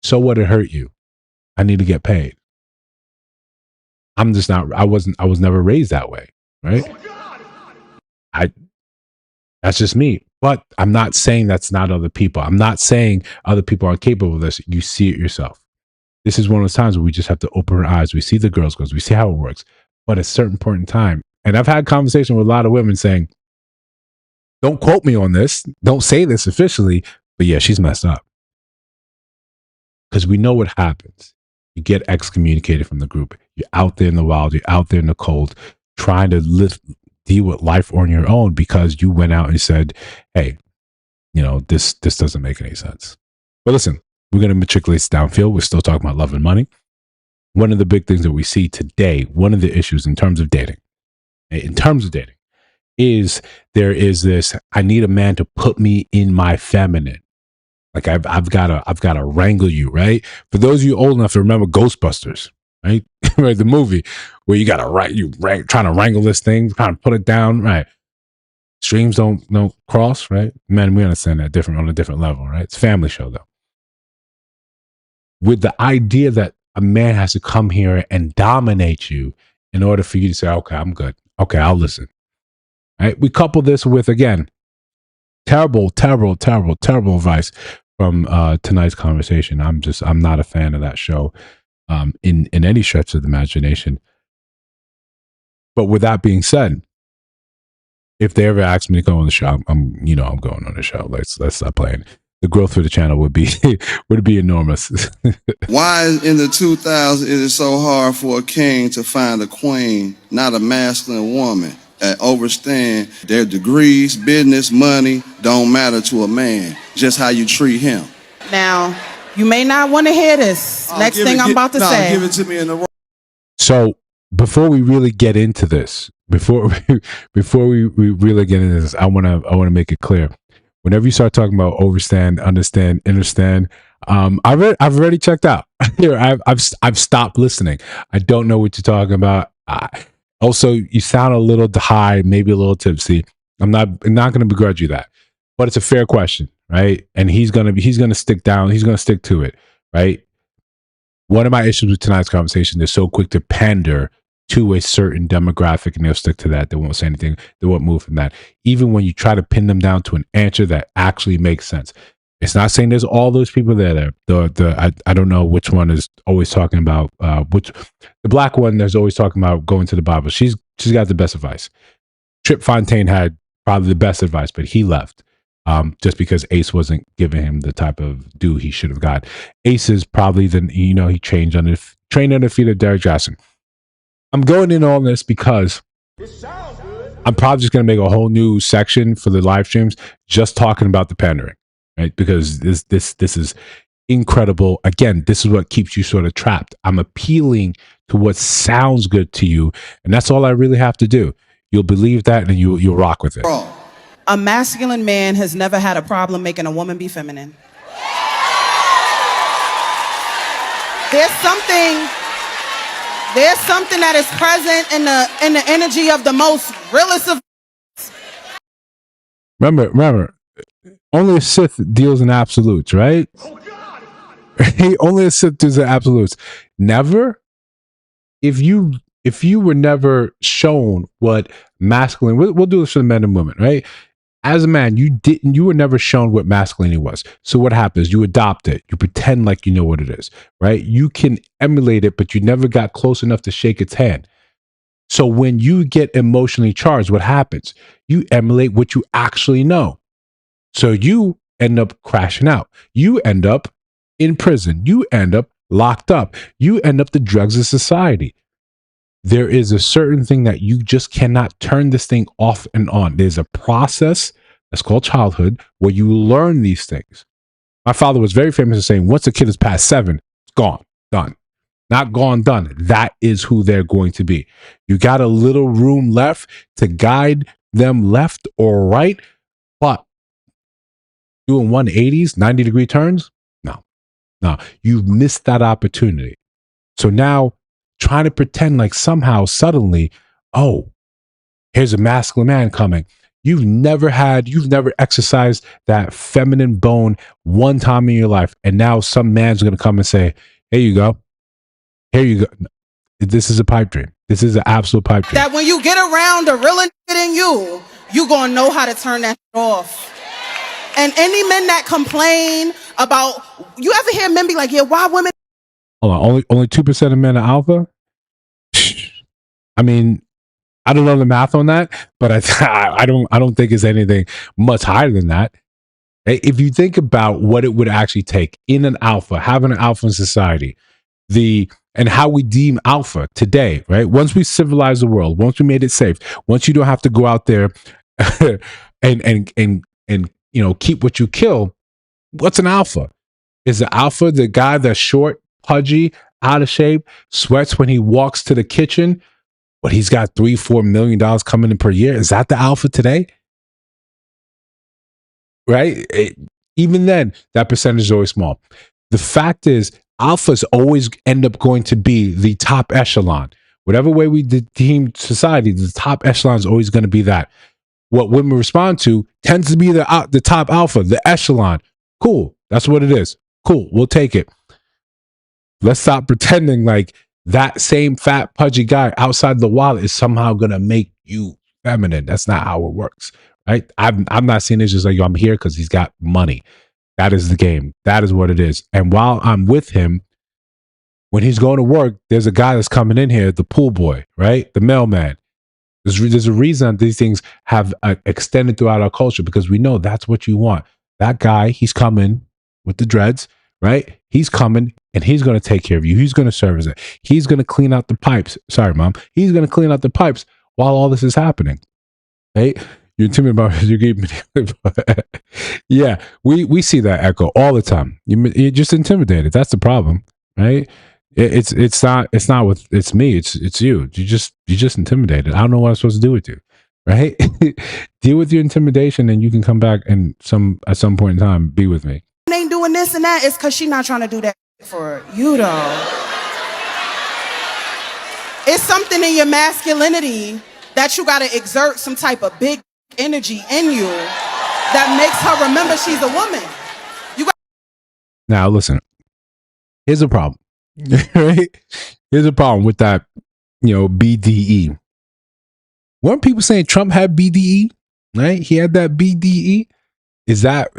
S1: So what, it hurt you? I need to get paid. I'm just not, I was never raised that way. Right. I, that's just me. But I'm not saying that's not other people. I'm not saying other people aren't capable of this. You see it yourself. This is one of those times where we just have to open our eyes. We see the girls goes, we see how it works. But at a certain point in time, and I've had conversation with a lot of women saying, don't quote me on this. Don't say this officially, but yeah, she's messed up. Because we know what happens. You get excommunicated from the group. You're out there in the wild. You're out there in the cold, trying to deal with life on your own because you went out and said, hey, this doesn't make any sense. But listen, we're going to matriculate downfield. We're still talking about love and money. One of the big things that we see today, one of the issues in terms of dating, is there is this, I need a man to put me in my feminine. Like I've got to wrangle you, right? For those of you old enough to remember Ghostbusters, right? Right, the movie where you got to trying to wrangle this thing, trying to put it down, right? Streams don't cross, right? Man, we understand that on a different level, right? It's a family show though. With the idea that a man has to come here and dominate you in order for you to say, okay, I'm good. Okay, I'll listen. Right? We couple this with, again, terrible advice from tonight's conversation. I'm not a fan of that show in any stretch of the imagination. But with that being said, if they ever ask me to go on the show, I'm going on the show. Let's stop playing. The growth for the channel would be enormous.
S3: Why in the 2000s is it so hard for a king to find a queen, not a masculine woman, and understand their degrees, business, money don't matter to a man, just how you treat him?
S4: Now, you may not want to hear this. Next thing I'm about to say.
S3: Give it to me in the.
S1: So before we really get into this, before we really get into this, I want to make it clear. Whenever you start talking about overstand, understand, understand, I've already checked out. Here, I've stopped listening. I don't know what you're talking about. Also, you sound a little high, maybe a little tipsy. I'm not going to begrudge you that, but it's a fair question, right? And he's gonna stick down. He's gonna stick to it, right? One of my issues with tonight's conversation, they're so quick to pander to a certain demographic and they'll stick to that. They won't say anything. They won't move from that. Even when you try to pin them down to an answer that actually makes sense. It's not saying there's all those people there. I don't know which one is always talking about the black one that's always talking about going to the Bible. She's got the best advice. Trip Fontaine had probably the best advice, but he left just because Ace wasn't giving him the type of due he should have got. Ace is probably he trained under the feet of Derek Jackson. I'm going in on this because I'm probably just going to make a whole new section for the live streams just talking about the pandering, right? Because this is incredible. Again, this is what keeps you sort of trapped. I'm appealing to what sounds good to you, and that's all I really have to do. You'll believe that, and you'll rock with it.
S4: A masculine man has never had a problem making a woman be feminine. There's something that is present in the energy of the most realest of.
S1: Remember, only a Sith deals in absolutes, right? Oh God! Only a Sith deals in absolutes. Never, if you were never shown what masculine, we'll do this for the men and women, right? As a man, you were never shown what masculinity was. So what happens? You adopt it. You pretend like you know what it is, right? You can emulate it, but you never got close enough to shake its hand. So when you get emotionally charged, what happens? You emulate what you actually know. So you end up crashing out. You end up in prison. You end up locked up. You end up the drugs of society. There is a certain thing that you just cannot turn this thing off and on. There's a process that's called childhood where you learn these things. My father was very famous for saying, once a kid is past 7, it's gone, done. Not gone, done. That is who they're going to be. You got a little room left to guide them left or right, but doing 180s, 90-degree turns? No, you've missed that opportunity. So now, trying to pretend like somehow suddenly, oh, Here's a masculine man coming. You've never exercised that feminine bone one time in your life. And now some man's going to come and say, here you go. Here you go. This is a pipe dream. This is an absolute pipe dream.
S4: That when you get around the real in you, you going to know how to turn that off. And any men that complain about, you ever hear men be like, yeah, why women?
S1: Hold on, only 2% of men are alpha? I mean, I don't know the math on that, but I don't think it's anything much higher than that. If you think about what it would actually take in an alpha, having an alpha in society, and how we deem alpha today, right? Once we civilize the world, once we made it safe, once you don't have to go out there and keep what you kill, what's an alpha? Is the alpha the guy that's short, pudgy, out of shape, sweats when he walks to the kitchen, but he's got $3-4 million coming in per year? Is that the alpha today? Right? Even then, that percentage is always small. The fact is, alphas always end up going to be the top echelon. Whatever way we deem society, the top echelon is always going to be that. What women respond to tends to be the top alpha, the echelon. Cool. That's what it is. Cool. We'll take it. Let's stop pretending like that same fat, pudgy guy outside the wallet is somehow going to make you feminine. That's not how it works. Right? I'm not seeing it just like, yo, I'm here because he's got money. That is the game. That is what it is. And while I'm with him, when he's going to work, there's a guy that's coming in here, the pool boy, right? The mailman. There's a reason these things have extended throughout our culture, because we know that's what you want. That guy, he's coming with the dreads, right? He's coming and he's going to take care of you. He's going to service it. He's going to clean out the pipes. Sorry, mom. He's going to clean out the pipes while all this is happening, right? You're intimidated about you gave me. Yeah, we see that echo all the time. You're just intimidated. That's the problem, right? It's me. It's you. You just intimidated. I don't know what I'm supposed to do with you, right? Deal with your intimidation, and you can come back and at some point in time be with me.
S4: Ain't doing this and that. It's because she's not trying to do that for you, though. It's something in your masculinity that you got to exert some type of big energy in you that makes her remember she's a woman.
S1: Now listen, here's a problem. Right? Here's a problem with that, BDE. Weren't people saying Trump had BDE? Right? He had that BDE.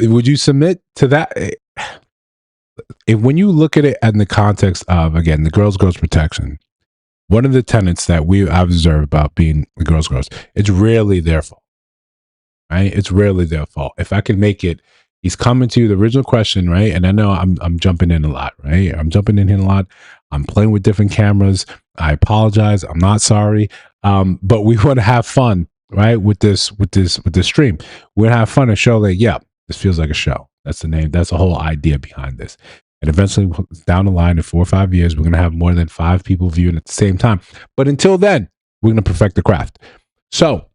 S1: Would you submit to that? When you look at it in the context of, again, the girls protection, one of the tenets that I've observed about being the girls, it's rarely their fault. Right? It's rarely their fault. If I can make it, he's coming to the original question, right? And I know I'm jumping in a lot, right? I'm jumping in here a lot. I'm playing with different cameras. I apologize. I'm not sorry. But we want to have fun, right? With this stream. We're gonna have fun and show like, yeah, this feels like a show. That's the name. That's the whole idea behind this. And eventually down the line in 4 or 5 years, we're gonna have more than 5 people viewing at the same time. But until then, we're gonna perfect the craft. So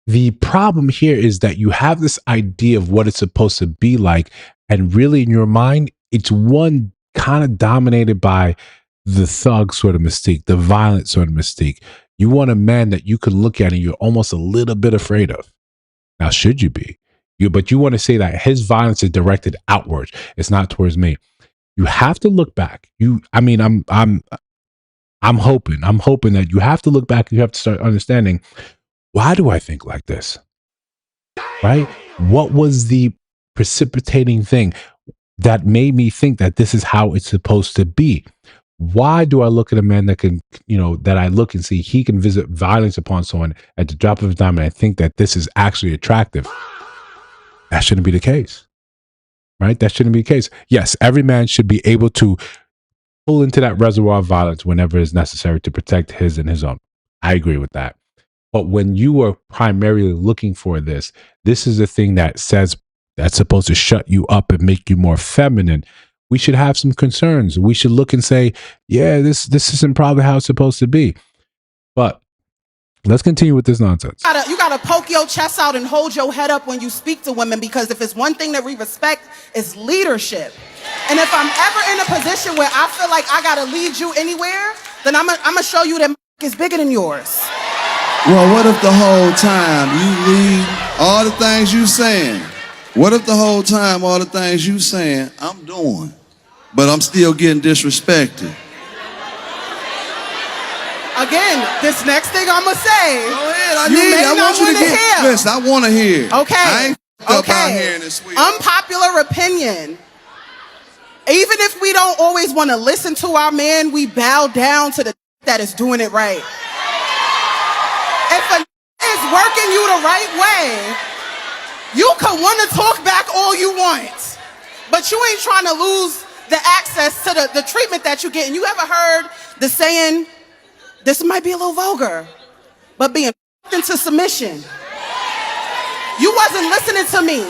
S1: the problem here is that you have this idea of what it's supposed to be like, and really in your mind, it's one kind of dominated by the thug sort of mystique, the violent sort of mystique. You want a man that you could look at and you're almost a little bit afraid of. Now, should you be? But you want to say that his violence is directed outwards. It's not towards me. You have to look back. I'm hoping that you have to look back and you have to start understanding, why do I think like this? Right? What was the precipitating thing that made me think that this is how it's supposed to be? Why do I look at a man that can, that I look and see he can visit violence upon someone at the drop of a dime, and I think that this is actually attractive? That shouldn't be the case. Right? That shouldn't be the case. Yes, every man should be able to pull into that reservoir of violence whenever it's necessary to protect his and his own. I agree with that. But when you are primarily looking for this is the thing that says that's supposed to shut you up and make you more feminine. We should have some concerns. We should look and say, yeah, this isn't probably how it's supposed to be. But let's continue with this nonsense.
S4: You gotta poke your chest out and hold your head up when you speak to women, because if it's one thing that we respect, it's leadership. And if I'm ever in a position where I feel like I gotta lead you anywhere, then I'm gonna show you that is bigger than yours.
S3: Well, what if the whole time you leave all the things you saying? What if the whole time all the things you saying I'm doing, but I'm still getting disrespected?
S4: Again, this next thing I'm gonna say,
S3: Go ahead,
S4: you may not want to hear.
S3: Listen, I want to hear.
S4: Okay.
S3: I ain't up out
S4: Okay.
S3: here in this sweet.
S4: Unpopular opinion. Even if we don't always want to listen to our man, we bow down to the that is doing it right. If a is working you the right way, you can want to talk back all you want, but you ain't trying to lose the access to the treatment that you get. And you ever heard the saying, this might be a little vulgar, but being into submission. You wasn't listening to me.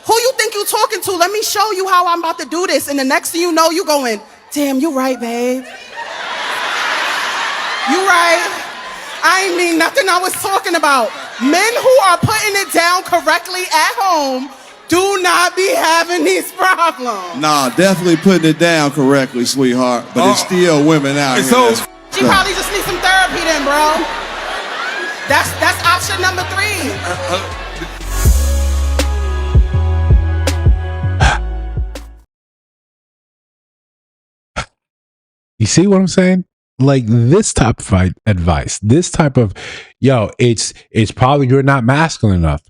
S4: Who you think you talking to? Let me show you how I'm about to do this. And the next thing you know, you going, damn, you right, babe. You right. I ain't mean nothing I was talking about. Men who are putting it down correctly at home do not be having these problems.
S3: Nah, definitely putting it down correctly, sweetheart. But it's still women out here.
S5: So
S4: She probably just needs some therapy then, bro. That's option number 3.
S1: You see what I'm saying? Like this type of advice, this type of, it's probably you're not masculine enough.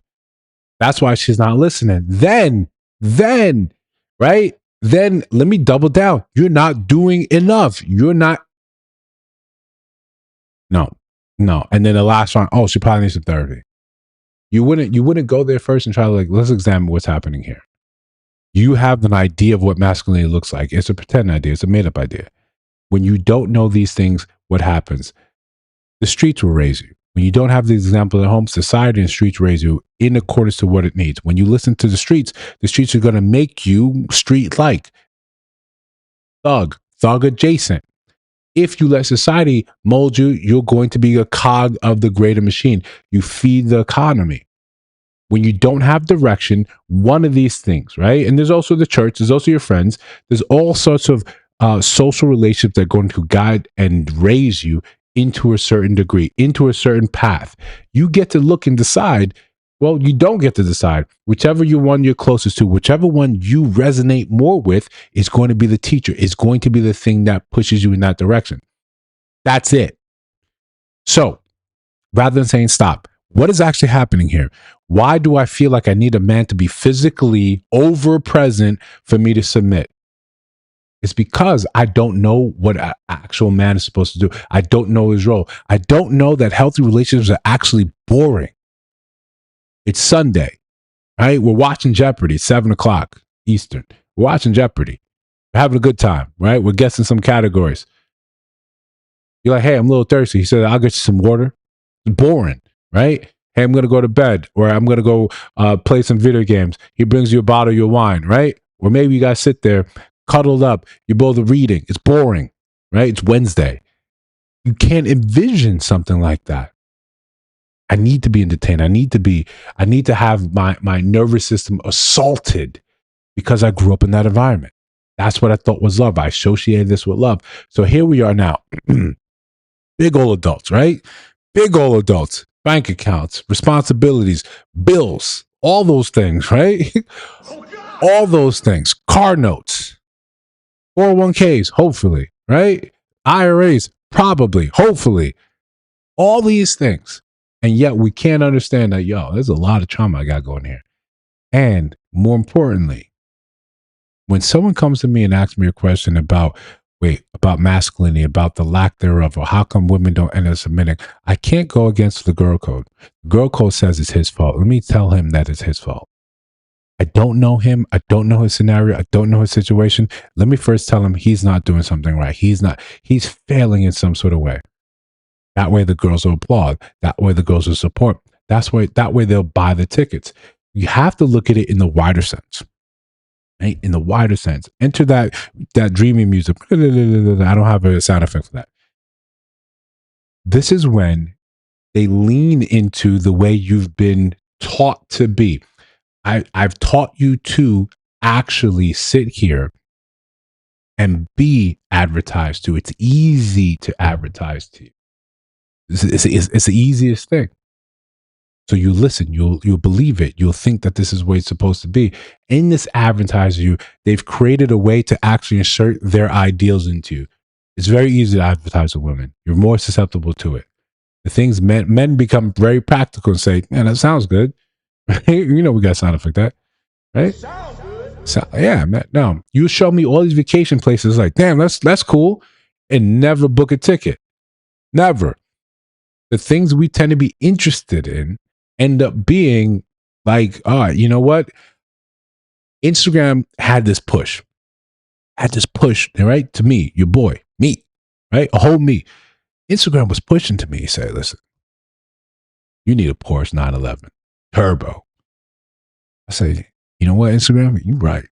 S1: That's why she's not listening. Then, right? Then let me double down. You're not doing enough. You're not. No. And then the last one, she probably needs some therapy. You wouldn't go there first and try to let's examine what's happening here. You have an idea of what masculinity looks like. It's a pretend idea. It's a made up idea. When you don't know these things, what happens? The streets will raise you. When you don't have the example at home, society and streets raise you in accordance to what it needs. When you listen to the streets are going to make you street-like, thug adjacent. If you let society mold you, you're going to be a cog of the greater machine. You feed the economy. When you don't have direction, one of these things, right? And there's also the church, there's also your friends, there's all sorts of social relationships that are going to guide and raise you into a certain degree, into a certain path. You get to look and decide. Well, you don't get to decide. Whichever one you're closest to, whichever one you resonate more with is going to be the teacher, is going to be the thing that pushes you in that direction. That's it. So rather than saying stop, what is actually happening here? Why do I feel like I need a man to be physically over present for me to submit? It's because I don't know what an actual man is supposed to do. I don't know his role. I don't know that healthy relationships are actually boring. It's Sunday, right? We're watching Jeopardy, 7:00 Eastern. We're watching Jeopardy. We're having a good time, right? We're guessing some categories. You're like, hey, I'm a little thirsty. He said, I'll get you some water. It's boring, right? Hey, I'm going to go to bed, or I'm going to go play some video games. He brings you a bottle of your wine, right? Or maybe you guys sit there cuddled up. You're both reading. It's boring, right? It's Wednesday. You can't envision something like that. I need to be entertained. I need to have my nervous system assaulted because I grew up in that environment. That's what I thought was love. I associated this with love. So here we are now. Big old adults, right? Big old adults. Bank accounts, responsibilities, bills, all those things, right? All those things. Car notes. 401ks, hopefully, right? IRAs, probably, hopefully. All these things. And yet we can't understand that, there's a lot of trauma I got going here. And more importantly, when someone comes to me and asks me a question about masculinity, about the lack thereof, or how come women don't end up submitting, I can't go against the girl code. The girl code says it's his fault. Let me tell him that it's his fault. I don't know him. I don't know his scenario. I don't know his situation. Let me first tell him he's not doing something right. He's failing in some sort of way. That way the girls will applaud. That way the girls will support. That way they'll buy the tickets. You have to look at it in the wider sense. Right? In the wider sense. Enter that dreamy music. I don't have a sound effect for that. This is when they lean into the way you've been taught to be. I've taught you to actually sit here and be advertised to. It's easy to advertise to you. It's the easiest thing. So you listen, you'll believe it, you'll think that this is the way it's supposed to be. In this advertiser, they've created a way to actually insert their ideals into you. It's very easy to advertise to women. You're more susceptible to it. The things men become very practical and say, "Man, that sounds good." You know, we got sound effect that, right? So yeah, man. No, you show me all these vacation places, like, damn, that's cool, and never book a ticket. Never. The things we tend to be interested in end up being like, you know what? Instagram had this push, right? To me, your boy, me, right? A whole me. Instagram was pushing to me, say, listen, you need a Porsche 911 turbo. I say, you know what, Instagram? You right.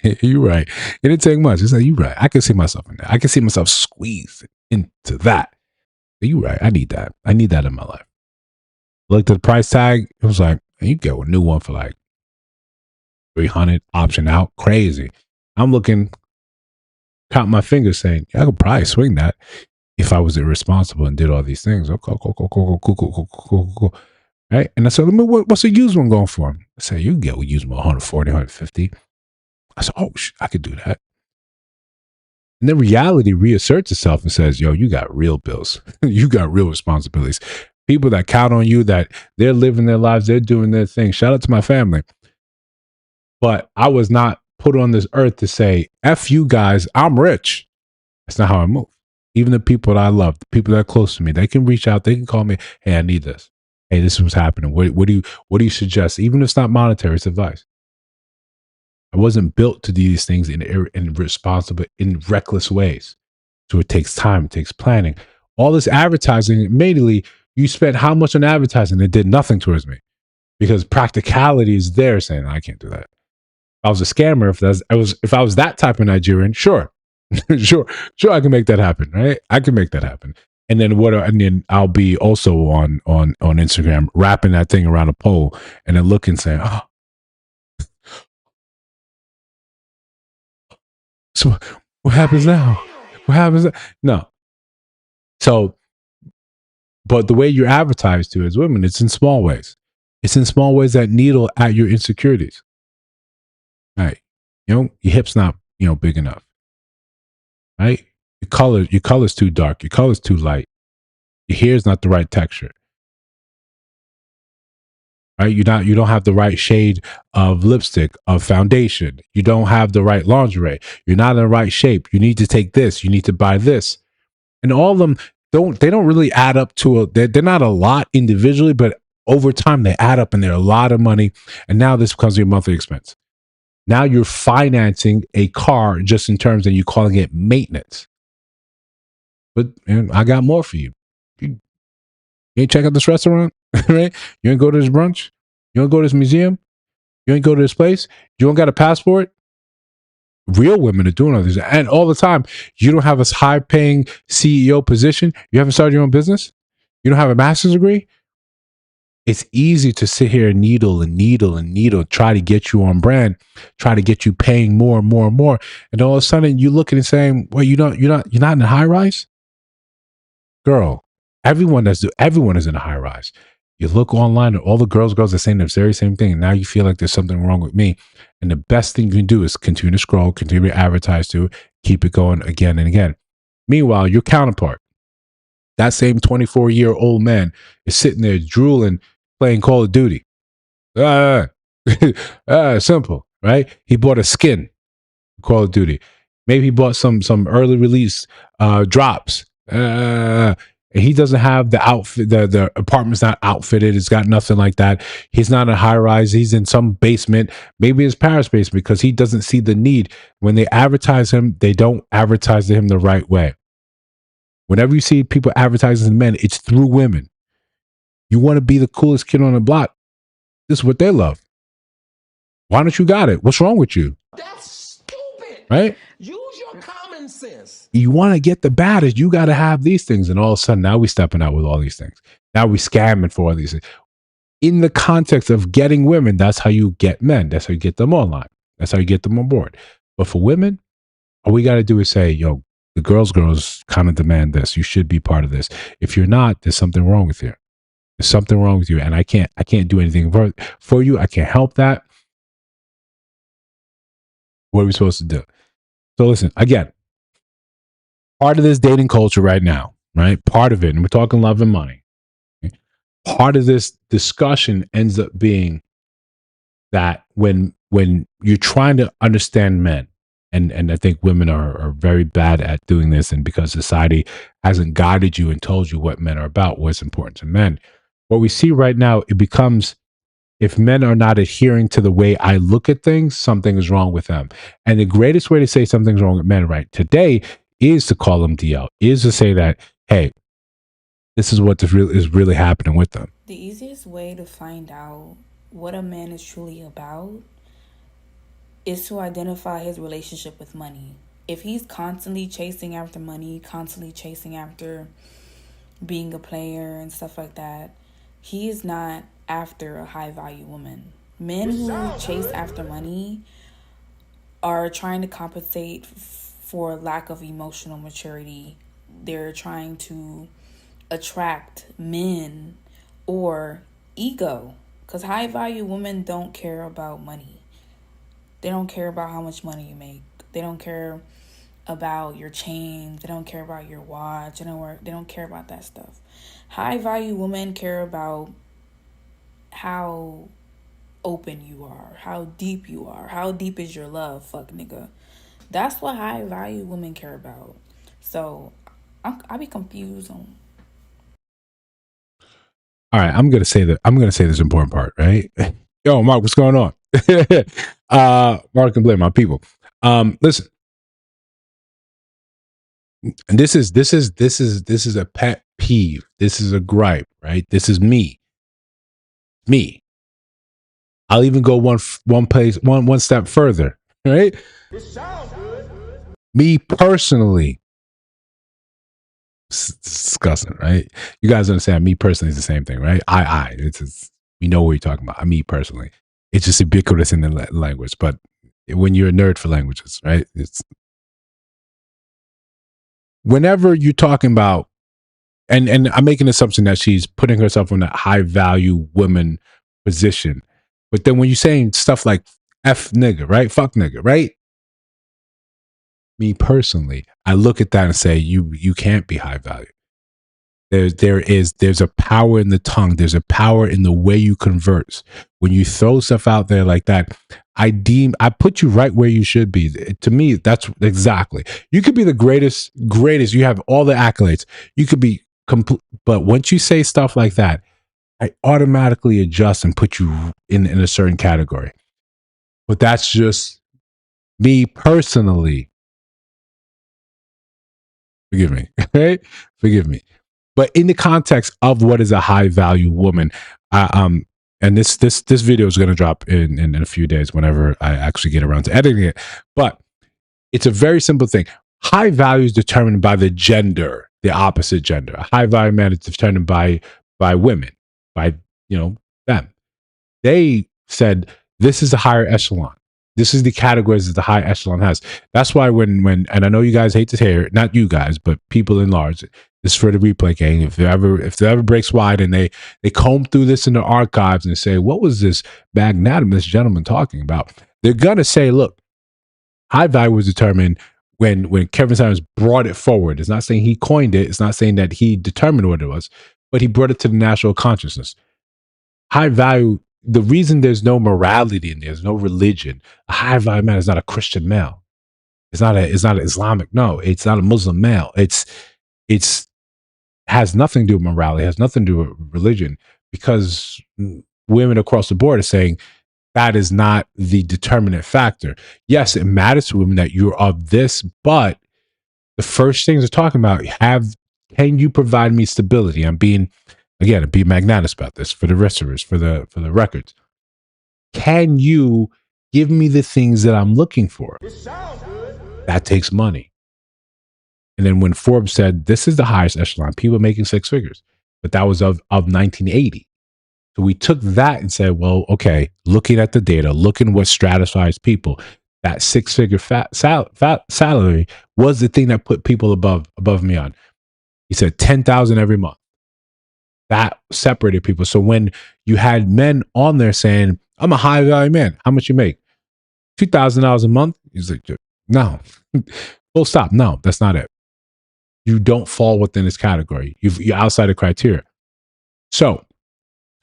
S1: You right. It didn't take much. It's like, you right. I can see myself in that. I can see myself squeezed into that. You right. I need that. I need that in my life. Looked at the price tag. It was like, you get a new one for like 300 option out. Crazy. I'm looking, count my fingers saying, I could probably swing that if I was irresponsible and did all these things. Okay, cool. Right? And I said, what's a used one going for? I said, you can get a used one 140, 150. I said, oh, I could do that. And then reality reasserts itself and says, yo, you got real bills. You got real responsibilities. People that count on you, that they're living their lives, they're doing their thing. Shout out to my family. But I was not put on this earth to say, F you guys, I'm rich. That's not how I move. Even the people that I love, the people that are close to me, they can reach out, they can call me, hey, I need this. Hey, this is what's happening. What do you suggest? Even if it's not monetary, it's advice. I wasn't built to do these things in responsible, in reckless ways. So it takes time, it takes planning. All this advertising, immediately, you spent how much on advertising? It did nothing towards me because practicality is there saying, I can't do that. If I was a scammer, if I was that type of Nigerian, sure, sure, I can make that happen, right? I can make that happen. And then I'll be also on Instagram wrapping that thing around a pole and then looking saying, oh, so what happens now? What happens? No. So, but the way you're advertised to as women, it's in small ways. It's in small ways that needle at your insecurities. Right. You know, your hip's not, big enough. Right? Your color's too dark. Your color's too light. Your hair's not the right texture. Right? You don't have the right shade of lipstick, of foundation. You don't have the right lingerie. You're not in the right shape. You need to take this. You need to buy this. And all of them don't really add up to they're not a lot individually, but over time they add up and they're a lot of money. And now this becomes your monthly expense. Now you're financing a car just in terms of you calling it maintenance. But I got more for you. You ain't check out this restaurant, right? You ain't go to this brunch. You don't go to this museum. You ain't go to this place. You don't got a passport. Real women are doing all this. And all the time, you don't have a high-paying CEO position. You haven't started your own business. You don't have a master's degree. It's easy to sit here and needle, try to get you on brand, try to get you paying more and more and more. And all of a sudden you look at it and saying, well, you're not in a high rise? Girl, everyone is in a high rise. You look online and all the girls are saying the very same thing. And now you feel like there's something wrong with me. And the best thing you can do is continue to scroll, continue to advertise to, keep it going again and again. Meanwhile, your counterpart, that same 24-year-old man, is sitting there drooling, playing Call of Duty. Simple, right? He bought a skin, Call of Duty. Maybe he bought some early release drops. And he doesn't have the outfit. The apartment's not outfitted. It's got nothing like that. He's not in a high rise. He's in some basement, maybe his parents' basement, because he doesn't see the need. When they advertise him, they don't advertise to him the right way. Whenever you see people advertising to men, it's through women. You want to be the coolest kid on the block. This is what they love. Why don't you got it? What's wrong with you?
S5: That's stupid.
S1: Right?
S5: Use your common sense.
S1: You want to get the baddest, you got to have these things. And all of a sudden, now we stepping out with all these things. Now we scamming for all these things. In the context of getting women, that's how you get men. That's how you get them online. That's how you get them on board. But for women, all we got to do is say, yo, The girls kind of demand this. You should be part of this. If you're not, there's something wrong with you. There's something wrong with you, and I can't do anything for you. I can't help that. What are we supposed to do? So listen, again, part of this dating culture right now, right? Part of it, and we're talking love and money. Part of this discussion ends up being that when you're trying to understand men, and I think women are very bad at doing this, and because society hasn't guided you and told you what men are about, what's important to men, what we see right now, it becomes, if men are not adhering to the way I look at things, something is wrong with them. And the greatest way to say something's wrong with men right today is to call them DL, is to say that, hey, this is what is really happening with them.
S6: The easiest way to find out what a man is truly about is to identify his relationship with money. If he's constantly chasing after money, constantly chasing after being a player and stuff like that, he is not after a high value woman. Men who chase after money are trying to compensate for lack of emotional maturity. They're trying to attract men or ego, because high value women don't care about money. They don't care about how much money you make. They don't care about your chain. They don't care about your watch. They don't care about that stuff. High value women care about how open you are, how deep you are, how deep is your love, fuck nigga. That's what high value women care about. So I be confused on.
S1: All right, I'm gonna say this important part, right? Yo, Mark, what's going on? Mark and Blair, my people. Listen, and this is a pet peeve. This is a gripe, right? This is me. I'll even go one step further, right?
S5: It sounds good.
S1: Me personally. It's disgusting, right? You guys understand, me personally is the same thing, right? It's we know what you're talking about. Me personally. It's just ubiquitous in the language. But when you're a nerd for languages, right? It's whenever you're talking about, and I'm making an assumption that she's putting herself in that high value woman position. But then when you're saying stuff like F nigga, right? Fuck nigga, right? Me personally, I look at that and say, you can't be high value. There's a power in the tongue. There's a power in the way you converse. When you throw stuff out there like that, I put you right where you should be. To me, that's exactly. You could be the greatest. You have all the accolades. You could be complete. But once you say stuff like that, I automatically adjust and put you in a certain category. But that's just me personally. Forgive me, right? Forgive me. But in the context of what is a high value woman, and this video is going to drop in a few days whenever I actually get around to editing it. But it's a very simple thing. High value is determined by the gender, the opposite gender. A high value man is determined by women, by them. They said this is a higher echelon. This is the categories that the high echelon has. That's why when and I know you guys hate to hear it, not you guys, but people in large. This is for the replay gang. If it ever breaks wide and they comb through this in the archives and say, what was this magnanimous gentleman talking about? They're gonna say, look, high value was determined when Kevin Samuels brought it forward. It's not saying he coined it. It's not saying that he determined what it was, but he brought it to the national consciousness. High value. The reason there's no morality in there's no religion. A high value man is not a Christian male. It's not an Islamic. No, it's not a Muslim male. It's has nothing to do with morality. It has nothing to do with religion, because women across the board are saying that is not the determinant factor. Yes, it matters to women that you're of this, but the first things they're talking about, can you provide me stability? I'm being magnanimous about this for the resters, for the records. Can you give me the things that I'm looking for?
S5: It sounds good.
S1: That takes money. And then when Forbes said this is the highest echelon, people making six figures, but that was of 1980. So we took that and said, well, okay, looking at the data, looking what stratifies people, that six-figure salary was the thing that put people above me on. He said 10,000 every month. That separated people. So when you had men on there saying, I'm a high value man, how much you make? $2,000 a month? He's like, no, full stop. No, that's not it. You don't fall within this category. You're outside the criteria. So,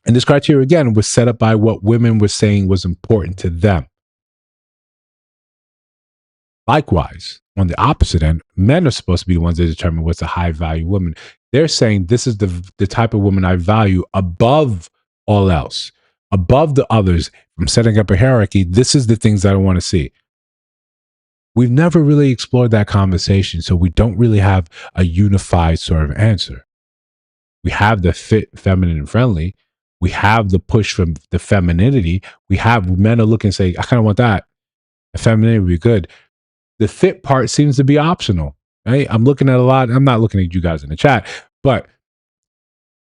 S1: and this criteria again was set up by what women were saying was important to them. Likewise, on the opposite end, men are supposed to be the ones that determine what's a high value woman. They're saying this is the type of woman I value above all else, above the others. I'm setting up a hierarchy. This is the things that I want to see. We've never really explored that conversation, so we don't really have a unified sort of answer. We have the fit, feminine, and friendly. We have the push from the femininity. We have men are looking and say, I kind of want that. The femininity would be good. The fit part seems to be optional, right? I'm looking at a lot. I'm not looking at you guys in the chat, but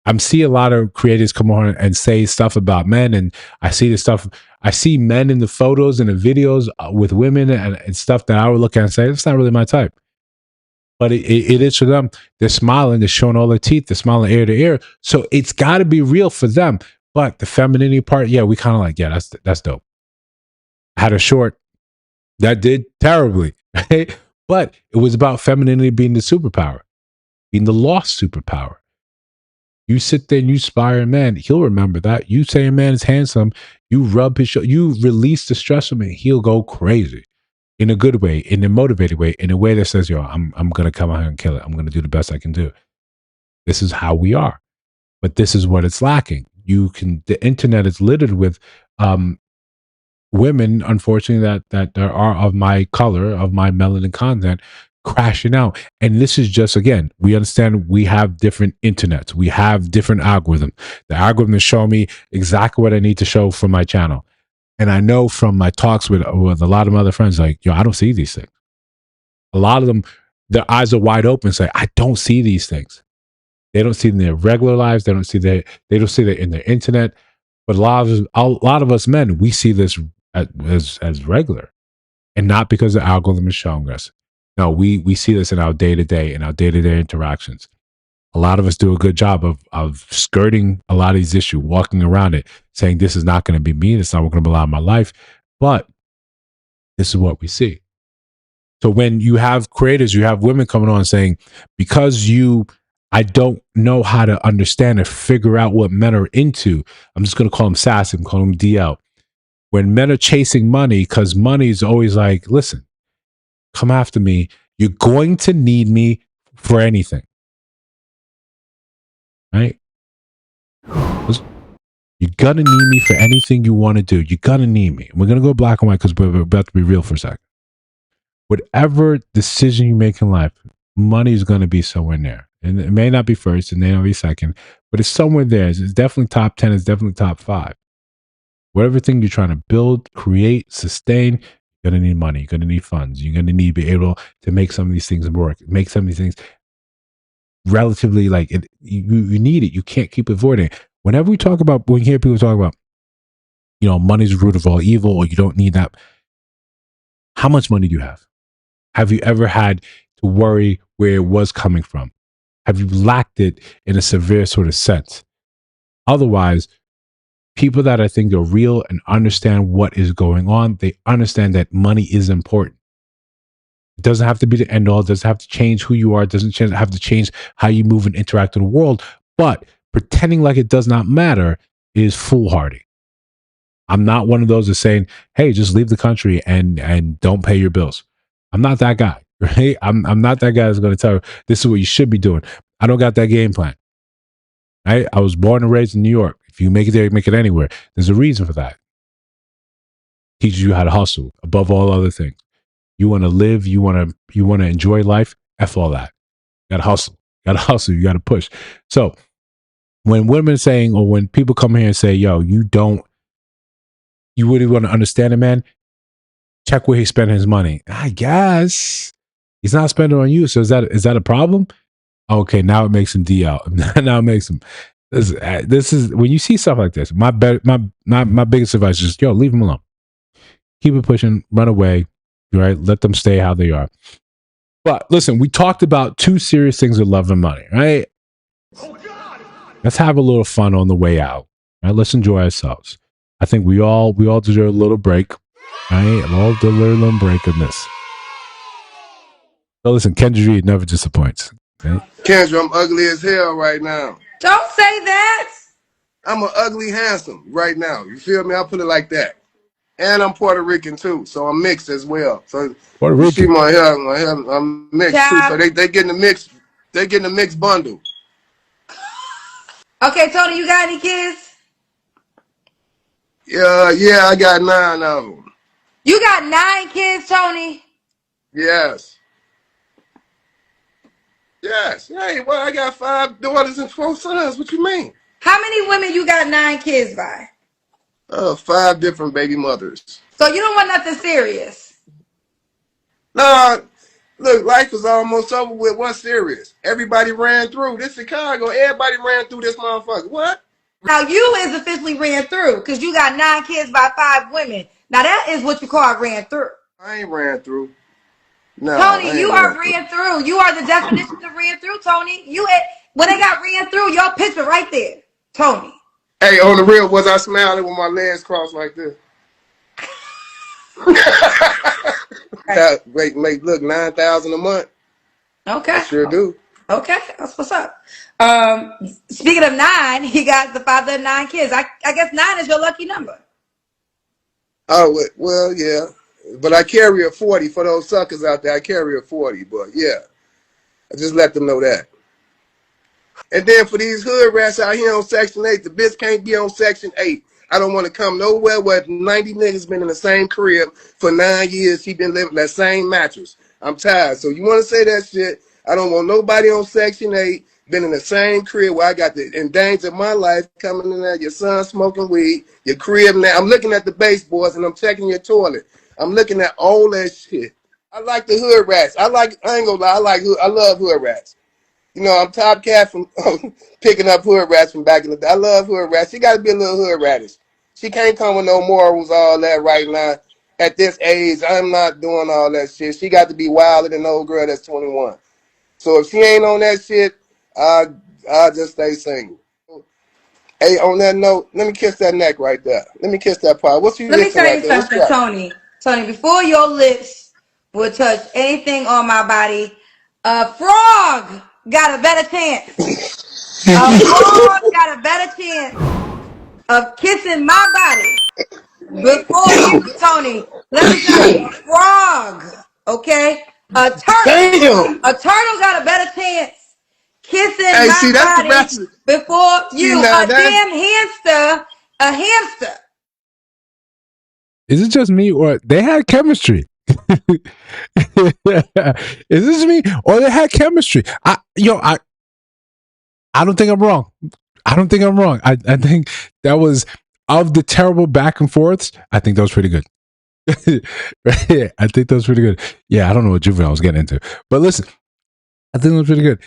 S1: I'm seeing a lot of creators come on and say stuff about men. And I see this stuff. I see men in the photos and the videos with women and stuff that I would look at and say, it's not really my type. But it is for them. They're smiling. They're showing all their teeth. They're smiling ear to ear. So it's got to be real for them. But the femininity part, yeah, we kind of like, yeah, that's dope. I had a short that did terribly, right? But it was about femininity being the superpower, being the lost superpower. You sit there and you inspire a man, he'll remember that. You say a man is handsome, you rub his shoulder, you release the stress from him, he'll go crazy in a good way, in a motivated way, in a way that says, yo, I'm going to come out here and kill it. I'm going to do the best I can do. This is how we are. But this is what it's lacking. The internet is littered with women, unfortunately, that there are of my color, of my melanin content, crashing out. And this is just, again, we understand we have different internets. We have different algorithms. The algorithm is showing me exactly what I need to show for my channel. And I know from my talks with a lot of my other friends, like, yo, I don't see these things. A lot of them, their eyes are wide open, say, I don't see these things. They don't see it in their regular lives. They don't see that in their internet. But a lot of us men, we see this as regular, and not because the algorithm is showing us. No, we see this in our day-to-day, interactions. A lot of us do a good job of skirting a lot of these issues, walking around it, saying this is not going to be me, this is not going to be a my life, but this is what we see. So when you have creators, you have women coming on saying, because I don't know how to understand or figure out what men are into, I'm just going to call them sassy, I'm calling them DL. When men are chasing money, because money is always like, listen, come after me. You're going to need me for anything. Right? You're going to need me for anything you want to do. You're going to need me. We're going to go black and white because we're about to be real for a second. Whatever decision you make in life, money is going to be somewhere in there. And it may not be first, it may not be second, but it's somewhere there. It's definitely top 10. It's definitely top 5. Whatever thing you're trying to build, create, sustain, you're going to need money. You're going to need funds. You're going to need to be able to make some of these things work, make some of these things relatively like it. You need it. You can't keep avoiding it. When you hear people talk about, money's the root of all evil, or you don't need that. How much money do you have? Have you ever had to worry where it was coming from? Have you lacked it in a severe sort of sense? Otherwise, people that I think are real and understand what is going on, they understand that money is important. It doesn't have to be the end all. It doesn't have to change who you are. It doesn't have to change how you move and interact in the world. But pretending like it does not matter is foolhardy. I'm not one of those that's saying, hey, just leave the country and don't pay your bills. I'm not that guy, right? I'm not that guy that's going to tell you this is what you should be doing. I don't got that game plan. Right? I was born and raised in New York. If you make it there, you make it anywhere. There's a reason for that. Teaches you how to hustle above all other things. You want to live, you want to enjoy life, F all that. You gotta hustle. You gotta push. So when women are saying, or when people come here and say, yo, you really want to understand a man, check where he's spending his money. I guess he's not spending on you. So is that a problem? Okay, now it makes him DL. Now it makes him. This is when you see stuff like this. My biggest advice is just, yo, leave him alone. Keep it pushing. Run away. right? Let them stay how they are. But listen, we talked about two serious things with love and money, right? Let's have a little fun on the way out. Right? Let's enjoy ourselves. I think we all deserve a little break. Right? We all deserve a little break in this. So listen, Kendra Reed never disappoints. Okay?
S7: Kendra, I'm ugly as hell right now.
S8: Don't say that.
S7: I'm an ugly handsome right now. You feel me? I'll put it like that. And I'm Puerto Rican too, so I'm mixed as well. So
S1: Puerto
S7: you see
S1: Rican.
S7: my hair, I'm mixed too. So they getting the mixed bundle.
S8: Okay, Tony, you got any kids?
S7: Yeah, I got 9 of them.
S8: You got 9 kids, Tony?
S7: Yes. Hey, well, I got 5 daughters and 4 sons. What you mean?
S8: How many women you got 9 kids by?
S7: 5 different baby mothers.
S8: So you don't want nothing serious?
S7: Nah, look, life is almost over with. What's serious? Everybody ran through. This Chicago, everybody ran through this motherfucker. What?
S8: Now you is officially ran through because you got 9 kids by 5 women. Now that is what you call ran through.
S7: I ain't ran through. No,
S8: Tony, you are ran through. You are the definition of ran through, Tony. When they got ran through, your picture right there, Tony.
S7: Hey, on the real, was I smiling with my legs crossed like this? Wait, look, 9,000 a month.
S8: Okay.
S7: I sure do.
S8: Okay, that's what's up. Speaking of 9, he got the father of 9 kids. I guess 9 is your lucky number.
S7: Oh, well, yeah. But I carry a 40 for those suckers out there. I carry a 40, but yeah. I just let them know that. And then for these hood rats out here on Section 8, the bitch can't be on Section 8. I don't want to come nowhere where 90 niggas been in the same crib for 9 years. He been living that same mattress. I'm tired. So you want to say that shit? I don't want nobody on Section 8 been in the same crib where I got to endanger my life coming in there, your son smoking weed, your crib now. I'm looking at the baseboards and I'm checking your toilet. I'm looking at all that shit. I like the hood rats. I ain't gonna lie, I love hood rats. You know, I'm top cat from picking up hood rats from back in the day. I love hood rats. She got to be a little hood ratish. She can't come with no morals, all that right now. At this age, I'm not doing all that shit. She got to be wilder than an old girl that's 21. So if she ain't on that shit, I'll just stay single. Hey, on that note, let me kiss that neck right there. Let me kiss that part. What's you
S8: Let me tell
S7: right
S8: you
S7: there?
S8: something, Tony. Tony, before your lips will touch anything on my body, a frog got a better chance. A frog got a better chance of kissing my body before you, Tony. Let me tell you, a frog, okay? A turtle got a better chance kissing my body before you. A hamster.
S1: Is it just me or they had chemistry? Is this me or they had chemistry? I don't think I'm wrong. I think that was, of the terrible back and forths, I think that was pretty good. Right? I think that was pretty good. Yeah, I don't know what Juvenile was getting into, but listen, I think it was pretty good.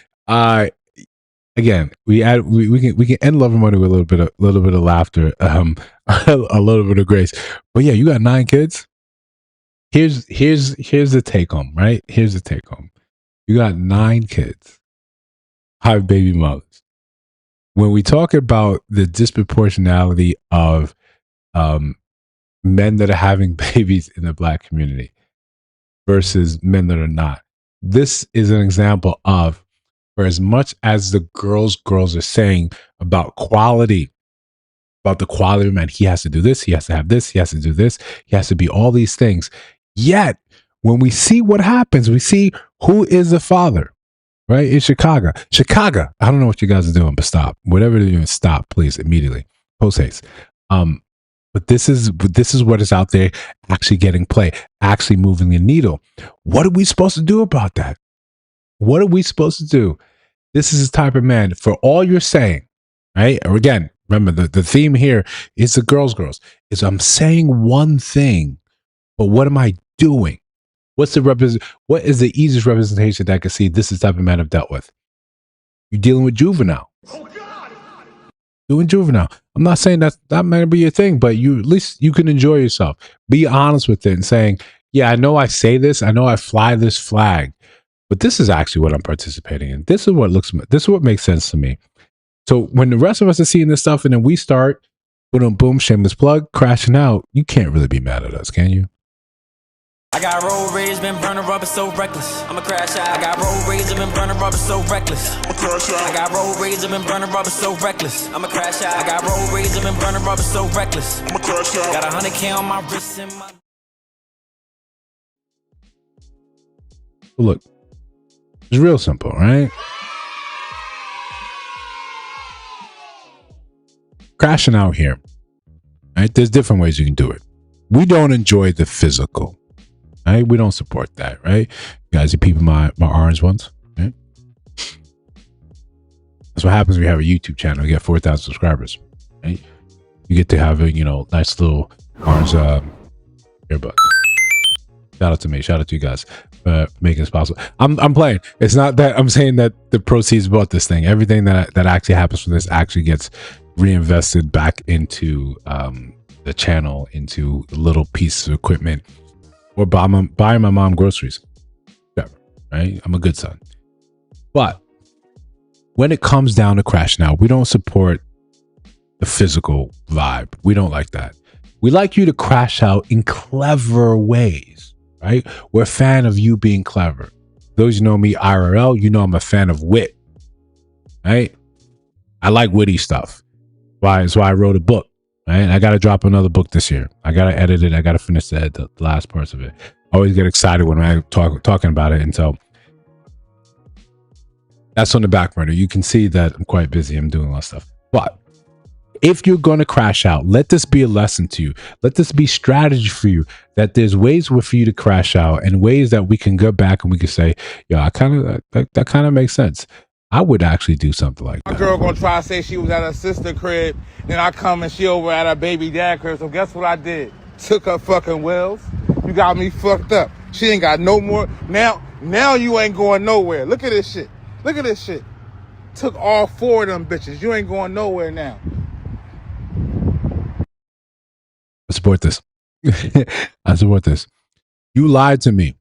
S1: Again, we can end Love and Money with a little bit of laughter, a little bit of grace. But yeah, you got 9 kids. Here's the take home, right? Here's the take home. You got 9 kids, 5 baby mothers. When we talk about the disproportionality of men that are having babies in the Black community versus men that are not, this is an example of, for as much as the girls are saying about quality, about the quality of man, he has to do this, he has to have this, he has to do this, he has to be all these things. Yet, when we see what happens, we see who is the father, right? In Chicago. I don't know what you guys are doing, but stop. Whatever you're doing, stop, please, immediately. Post haste. But this is what is out there actually getting play, actually moving the needle. What are we supposed to do about that? What are we supposed to do? This is the type of man, for all you're saying, right? Or again, remember the theme here is the girls, is I'm saying one thing, but what am I doing? What is the easiest representation that I can see this is the type of man I've dealt with? You're dealing with Juvenile. Doing Juvenile. I'm not saying that might be your thing, but at least you can enjoy yourself. Be honest with it and saying, yeah, I know I say this, I know I fly this flag, but this is actually what I'm participating in. This is what makes sense to me. So when the rest of us are seeing this stuff and then we start, boom, boom, shameless plug, crashing out, you can't really be mad at us, can you?
S9: I got road rage, been burning rubber so reckless. I'ma crash out. I got road rage, I've been burning rubber so reckless. I'ma crash out. I got road rage, I've been burning rubber so reckless. I'ma crash out. I got road rage, I've been burning rubber so reckless. I'ma crash out. Got 100K on my wrist and my.
S1: Look, it's real simple, right? Crashing out here, right? There's different ways you can do it. We don't enjoy the physical, right? We don't support that, right? You guys, you peeping my orange ones, right? That's what happens when you have a YouTube channel. You get 4,000 subscribers, right? You get to have a, nice little orange earbud. Shout out to me. Shout out to you guys for making this possible. I'm playing. It's not that I'm saying that the proceeds bought this thing. Everything that actually happens from this actually gets reinvested back into the channel, into little pieces of equipment, or buying my mom groceries. Whatever, right? I'm a good son. But when it comes down to crashing out, we don't support the physical vibe. We don't like that. We like you to crash out in clever ways, right? We're a fan of you being clever. Those who know me IRL, you know I'm a fan of wit, right? I like witty stuff. That's why I wrote a book, right? I got to drop another book this year. I got to edit it. I got to finish the last parts of it. I always get excited when I talking about it. And so that's on the back burner. You can see that I'm quite busy. I'm doing a lot of stuff. But if you're going to crash out, let this be a lesson to you. Let this be strategy for you, that there's ways for you to crash out and ways that we can go back and we can say, yeah, that kind of makes sense. I would actually do something like that.
S10: My girl gonna try to say she was at her sister crib, then I come and she over at her baby dad crib. So guess what I did? Took her fucking wills. You got me fucked up. She ain't got no more. Now you ain't going nowhere. Look at this shit. Look at this shit. Took all 4 of them bitches. You ain't going nowhere now.
S1: I support this. I support this. You lied to me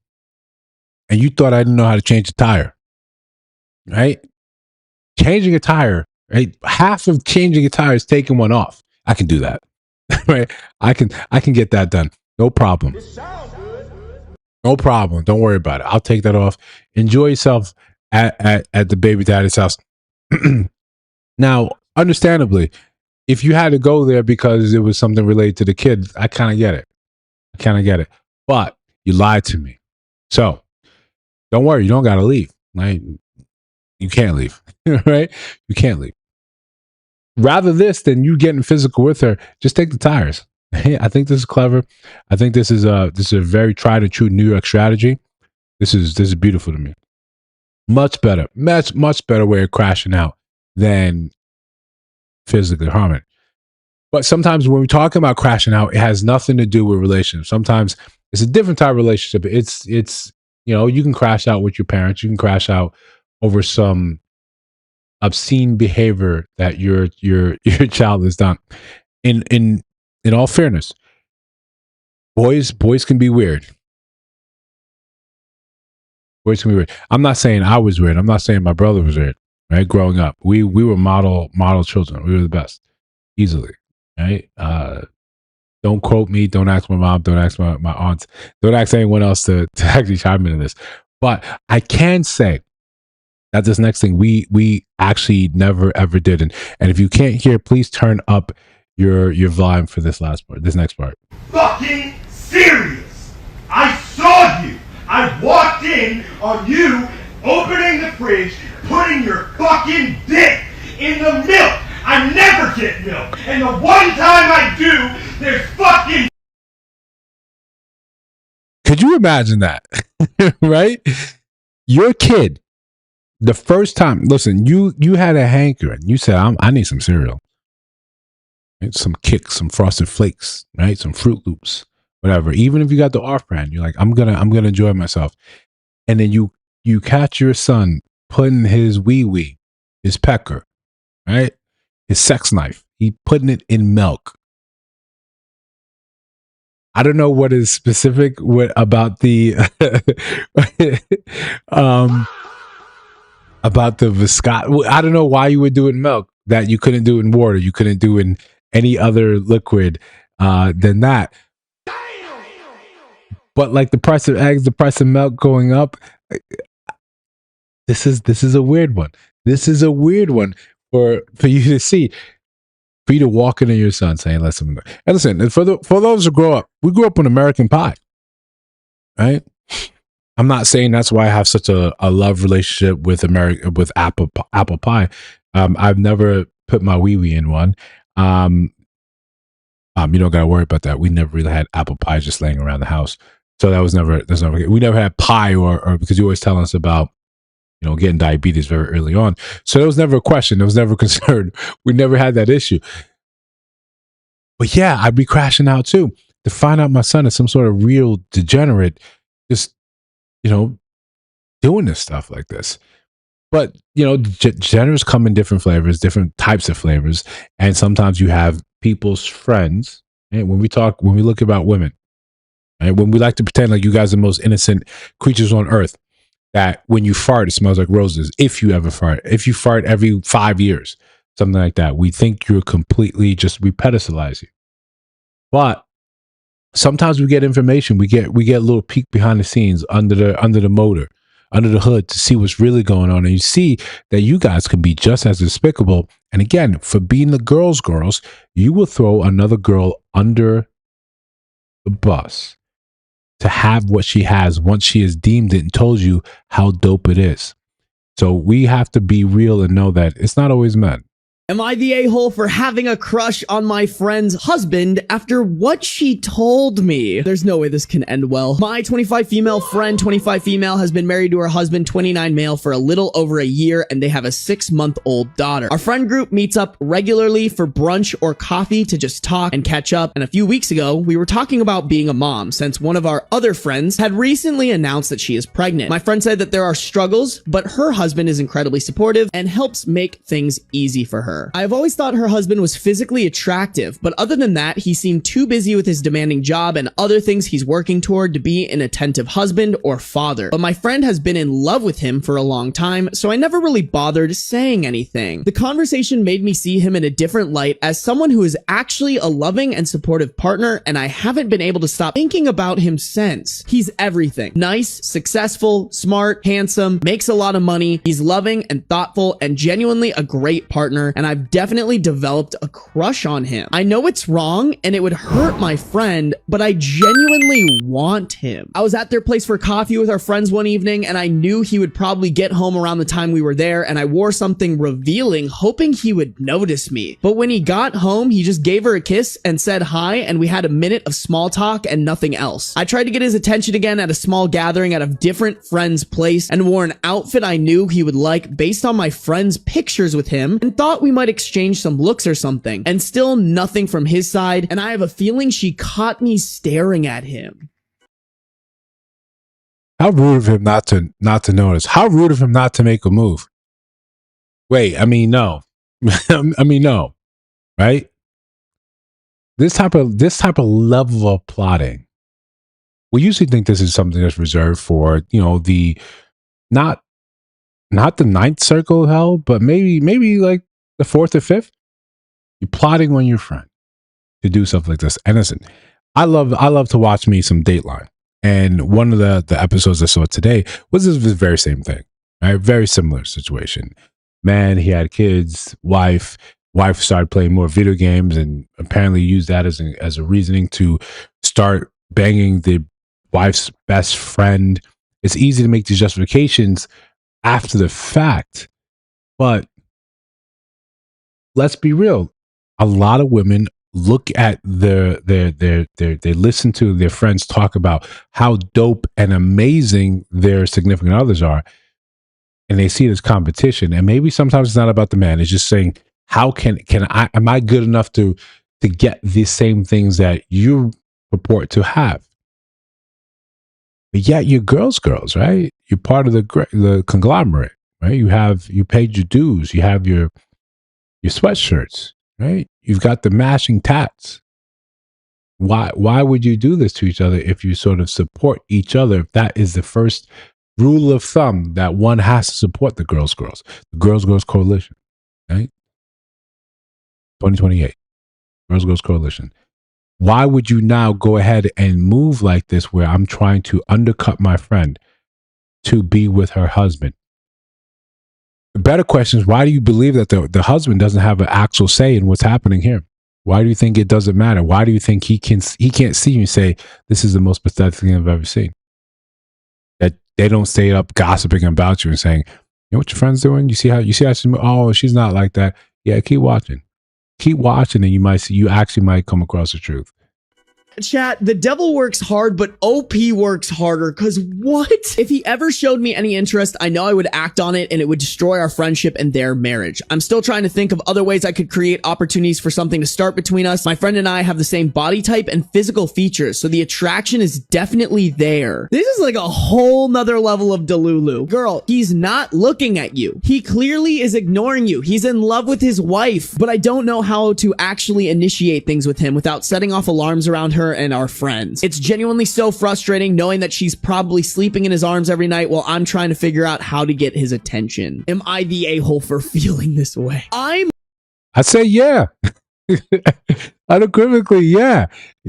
S1: and you thought I didn't know how to change a tire, right? Changing a tire, right? Half of changing a tire is taking one off. I can do that, right? I can get that done. No problem. No problem. Don't worry about it. I'll take that off. Enjoy yourself at the baby daddy's house. Now, understandably, if you had to go there because it was something related to the kids, I kind of get it. But you lied to me. So don't worry. You don't got to leave. Right? You can't leave, right? You can't leave. Rather this than you getting physical with her, just take the tires. I think this is clever. I think this is a very tried and true New York strategy. This is beautiful to me. Much better way of crashing out than physically harming. But sometimes when we're talking about crashing out, it has nothing to do with relationships. Sometimes it's a different type of relationship. It's you can crash out with your parents. You can crash out over some obscene behavior that your child has done. In all fairness, boys can be weird. Boys can be weird. I'm not saying I was weird. I'm not saying my brother was weird. Right, growing up, we were model children. We were the best, easily. Right. Don't quote me. Don't ask my mom. Don't ask my aunts. Don't ask anyone else to actually chime in this. But I can say that this next thing we actually never ever did. And if you can't hear, please turn up your volume for this next part.
S5: Fucking serious. I saw you. I walked in on you opening the fridge, putting your fucking dick in the milk. I never get milk. And the one time I do, there's fucking...
S1: Could you imagine that? Right? Your kid, the first time, listen, you had a hankering. You said, I need some cereal. Right? Some Kicks, some Frosted Flakes, right? Some Fruit Loops, whatever. Even if you got the off-brand, you're like, I'm gonna enjoy myself. And then you catch your son putting his wee-wee, his pecker, right? His sex knife. He putting it in milk. I don't know what is specific about the about the viscosity. I don't know why you would do it in milk that you couldn't do it in water. You couldn't do it in any other liquid than that. But like the price of eggs, the price of milk going up. This is a weird one. This is a weird one for you to see. For you to walk into your son saying, "Listen, and listen." For those who grow up, we grew up on American Pie, right? I'm not saying that's why I have such a love relationship with apple pie. I've never put my wee in one. You don't gotta worry about that. We never really had apple pie just laying around the house, so that's never. We never had pie or because you always tell us about getting diabetes very early on. So there was never a question. There was never a concern. We never had that issue. But yeah, I'd be crashing out too to find out my son is some sort of real degenerate, just doing this stuff like this. But degenerates come in different flavors, different types of flavors, and sometimes you have people's friends. And when we look about women, and when we like to pretend like you guys are the most innocent creatures on earth, that when you fart, it smells like roses. If you ever fart, if you fart every 5 years, something like that, we think you're completely we pedestalize you. But sometimes we get information. We get a little peek behind the scenes under the motor, under the hood to see what's really going on. And you see that you guys can be just as despicable. And again, for being the girls, you will throw another girl under the bus to have what she has once she has deemed it and told you how dope it is. So we have to be real and know that it's not always men.
S11: Am I the a-hole for having a crush on my friend's husband after what she told me? There's no way this can end well. My 25 female friend, 25 female, has been married to her husband, 29 male, for a little over a year, and they have a 6-month-old daughter. Our friend group meets up regularly for brunch or coffee to just talk and catch up, and a few weeks ago, we were talking about being a mom, since one of our other friends had recently announced that she is pregnant. My friend said that there are struggles, but her husband is incredibly supportive and helps make things easy for her. I've always thought her husband was physically attractive, but other than that, he seemed too busy with his demanding job and other things he's working toward to be an attentive husband or father. But my friend has been in love with him for a long time, so I never really bothered saying anything. The conversation made me see him in a different light as someone who is actually a loving and supportive partner, and I haven't been able to stop thinking about him since. He's everything. Nice, successful, smart, handsome, makes a lot of money, he's loving and thoughtful and genuinely a great partner, and I've definitely developed a crush on him. I know it's wrong and it would hurt my friend, but I genuinely want him. I was at their place for coffee with our friends one evening and I knew he would probably get home around the time we were there, and I wore something revealing hoping he would notice me. But when he got home, he just gave her a kiss and said hi, and we had a minute of small talk and nothing else. I tried to get his attention again at a small gathering at a different friend's place and wore an outfit I knew he would like based on my friend's pictures with him and thought we might exchange some looks or something, and still nothing from his side, and I have a feeling she caught me staring at him.
S1: How rude of him not to notice. How rude of him not to make a move. Wait, I mean, no. No. Right? This type of level of plotting. We usually think this is something that's reserved for, the not the ninth circle of hell, but maybe like the fourth or fifth. You're plotting on your friend to do stuff like this. And listen, I love to watch me some Dateline. And one of the episodes I saw today was this very same thing. Right? Very similar situation. Man, he had kids, wife started playing more video games and apparently used that as a reasoning to start banging the wife's best friend. It's easy to make these justifications after the fact, but let's be real. A lot of women look at they listen to their friends talk about how dope and amazing their significant others are, and they see it as competition. And maybe sometimes it's not about the man. It's just saying, how am I good enough to get the same things that you purport to have? But yet you're girls, right? You're part of the conglomerate, right? You paid your dues. You have your sweatshirts, right? You've got the matching tats. Why would you do this to each other if you sort of support each other? If that is the first rule of thumb, that one has to support the girls coalition, right? 2028 girls coalition. Why would you now go ahead and move like this, where I'm trying to undercut my friend to be with her husband? The better question is, why do you believe that the husband doesn't have an actual say in what's happening here? Why do you think it doesn't matter? Why do you think he can't see you and say, this is the most pathetic thing I've ever seen? That they don't stay up gossiping about you and saying, you know what your friend's doing? You see how she's, oh, she's not like that. Yeah, keep watching. Keep watching, and you actually might come across the truth.
S11: Chat, the devil works hard, but OP works harder, cause what? If he ever showed me any interest, I know I would act on it and it would destroy our friendship and their marriage. I'm still trying to think of other ways I could create opportunities for something to start between us. My friend and I have the same body type and physical features, so the attraction is definitely there. This is like a whole nother level of Delulu. Girl, he's not looking at you. He clearly is ignoring you. He's in love with his wife, but I don't know how to actually initiate things with him without setting off alarms around her and our friends. It's genuinely so frustrating knowing that she's probably sleeping in his arms every night while I'm trying to figure out how to get his attention. Am I the a-hole for feeling this way? I
S1: say yeah. Unequivocally, yeah.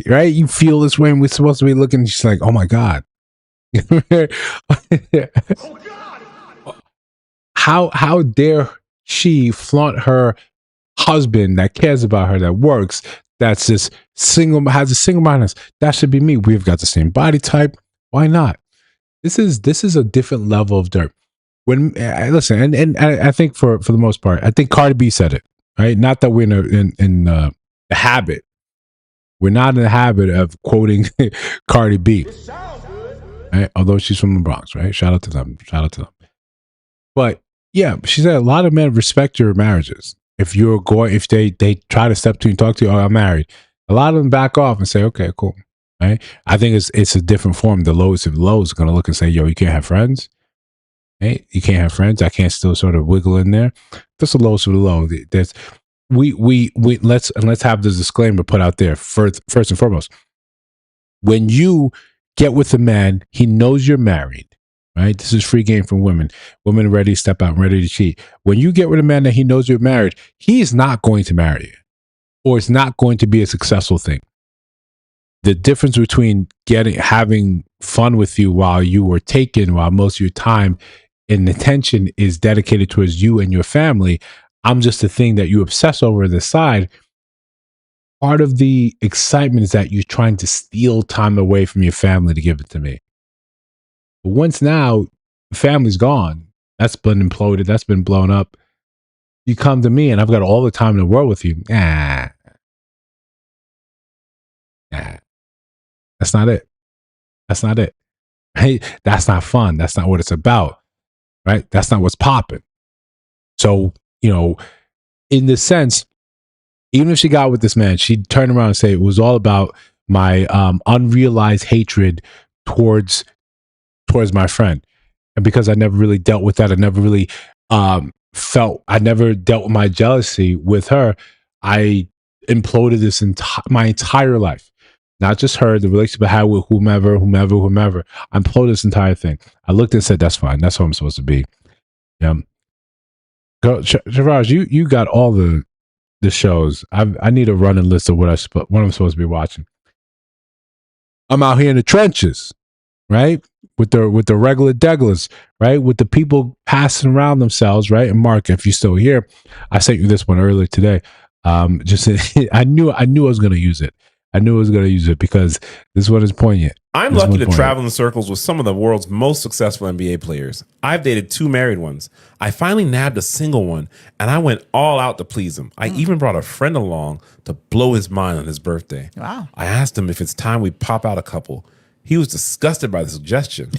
S1: Right? You feel this way, and we're supposed to be looking, she's like, oh my God. How dare she flaunt her husband that cares about her, that works, that's just has a single mindedness? That should be me. We've got the same body type. Why not? This is a different level of dirt. When listen, and I think for the most part, I think Cardi B said it, right? Not that we're in the habit. We're not in the habit of quoting Cardi B, right? Although she's from the Bronx, right? Shout out to them. But yeah, she said a lot of men respect your marriages. If they try to step to you and talk to you, oh, I'm married, a lot of them back off and say, okay, cool. Right? I think it's a different form. The lowest of lows are going to look and say, yo, you can't have friends. Right? You can't have friends. I can't still sort of wiggle in there. That's the lowest of the low. There's let's have this disclaimer put out there first and foremost. When you get with a man, he knows you're married. Right? This is free game from women. Women ready to step out and ready to cheat. When you get with a man that he knows you're married, he's not going to marry you, or it's not going to be a successful thing. The difference between having fun with you while you were taken, while most of your time and attention is dedicated towards you and your family, I'm just a thing that you obsess over the side. Part of the excitement is that you're trying to steal time away from your family to give it to me. But once now the family's gone, that's been imploded, that's been blown up. You come to me and I've got all the time in the world with you. Nah. That's not it. Hey, that's not fun. That's not what it's about. Right? That's not what's popping. So, in this sense, even if she got with this man, she'd turn around and say it was all about my unrealized hatred towards my friend. And because I never really dealt with that, I never really I never dealt with my jealousy with her, I imploded my entire life. Not just her, the relationship I had with whomever. I imploded this entire thing. I looked and said, that's fine. That's what I'm supposed to be. Yeah. Girl, Sharaj, you got all the shows. I need a running list of what I'm supposed to be watching. I'm out here in the trenches, right? With the regular deglers, right? With the people passing around themselves, right? And Mark, if you're still here, I sent you this one earlier today. Just I knew I was going to use it. I knew I was going to use it because this one is poignant.
S12: I'm lucky to travel in circles with some of the world's most successful NBA players. I've dated 2 married ones. I finally nabbed a single one, and I went all out to please him. I even brought a friend along to blow his mind on his birthday.
S13: Wow.
S12: I asked him if it's time we pop out a couple. He was disgusted by the suggestion.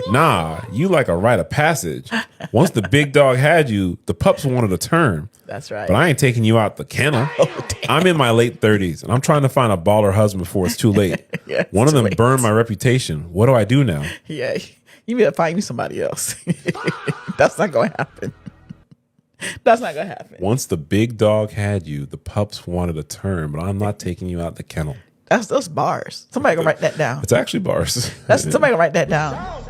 S12: Nah, you like a rite of passage. Once the big dog had you, the pups wanted a turn.
S13: That's right.
S12: But I ain't taking you out the kennel. I'm in my late 30s, and I'm trying to find a baller husband before it's too late.
S13: Yeah,
S12: one of them burned my reputation. What do I do now?
S13: Yeah, you need to find me somebody else. That's not going to happen. That's not going to happen.
S12: Once the big dog had you, the pups wanted a turn, but I'm not taking you out the kennel.
S13: That's bars. Somebody can write that down.
S12: It's actually bars.
S13: Somebody can write that down.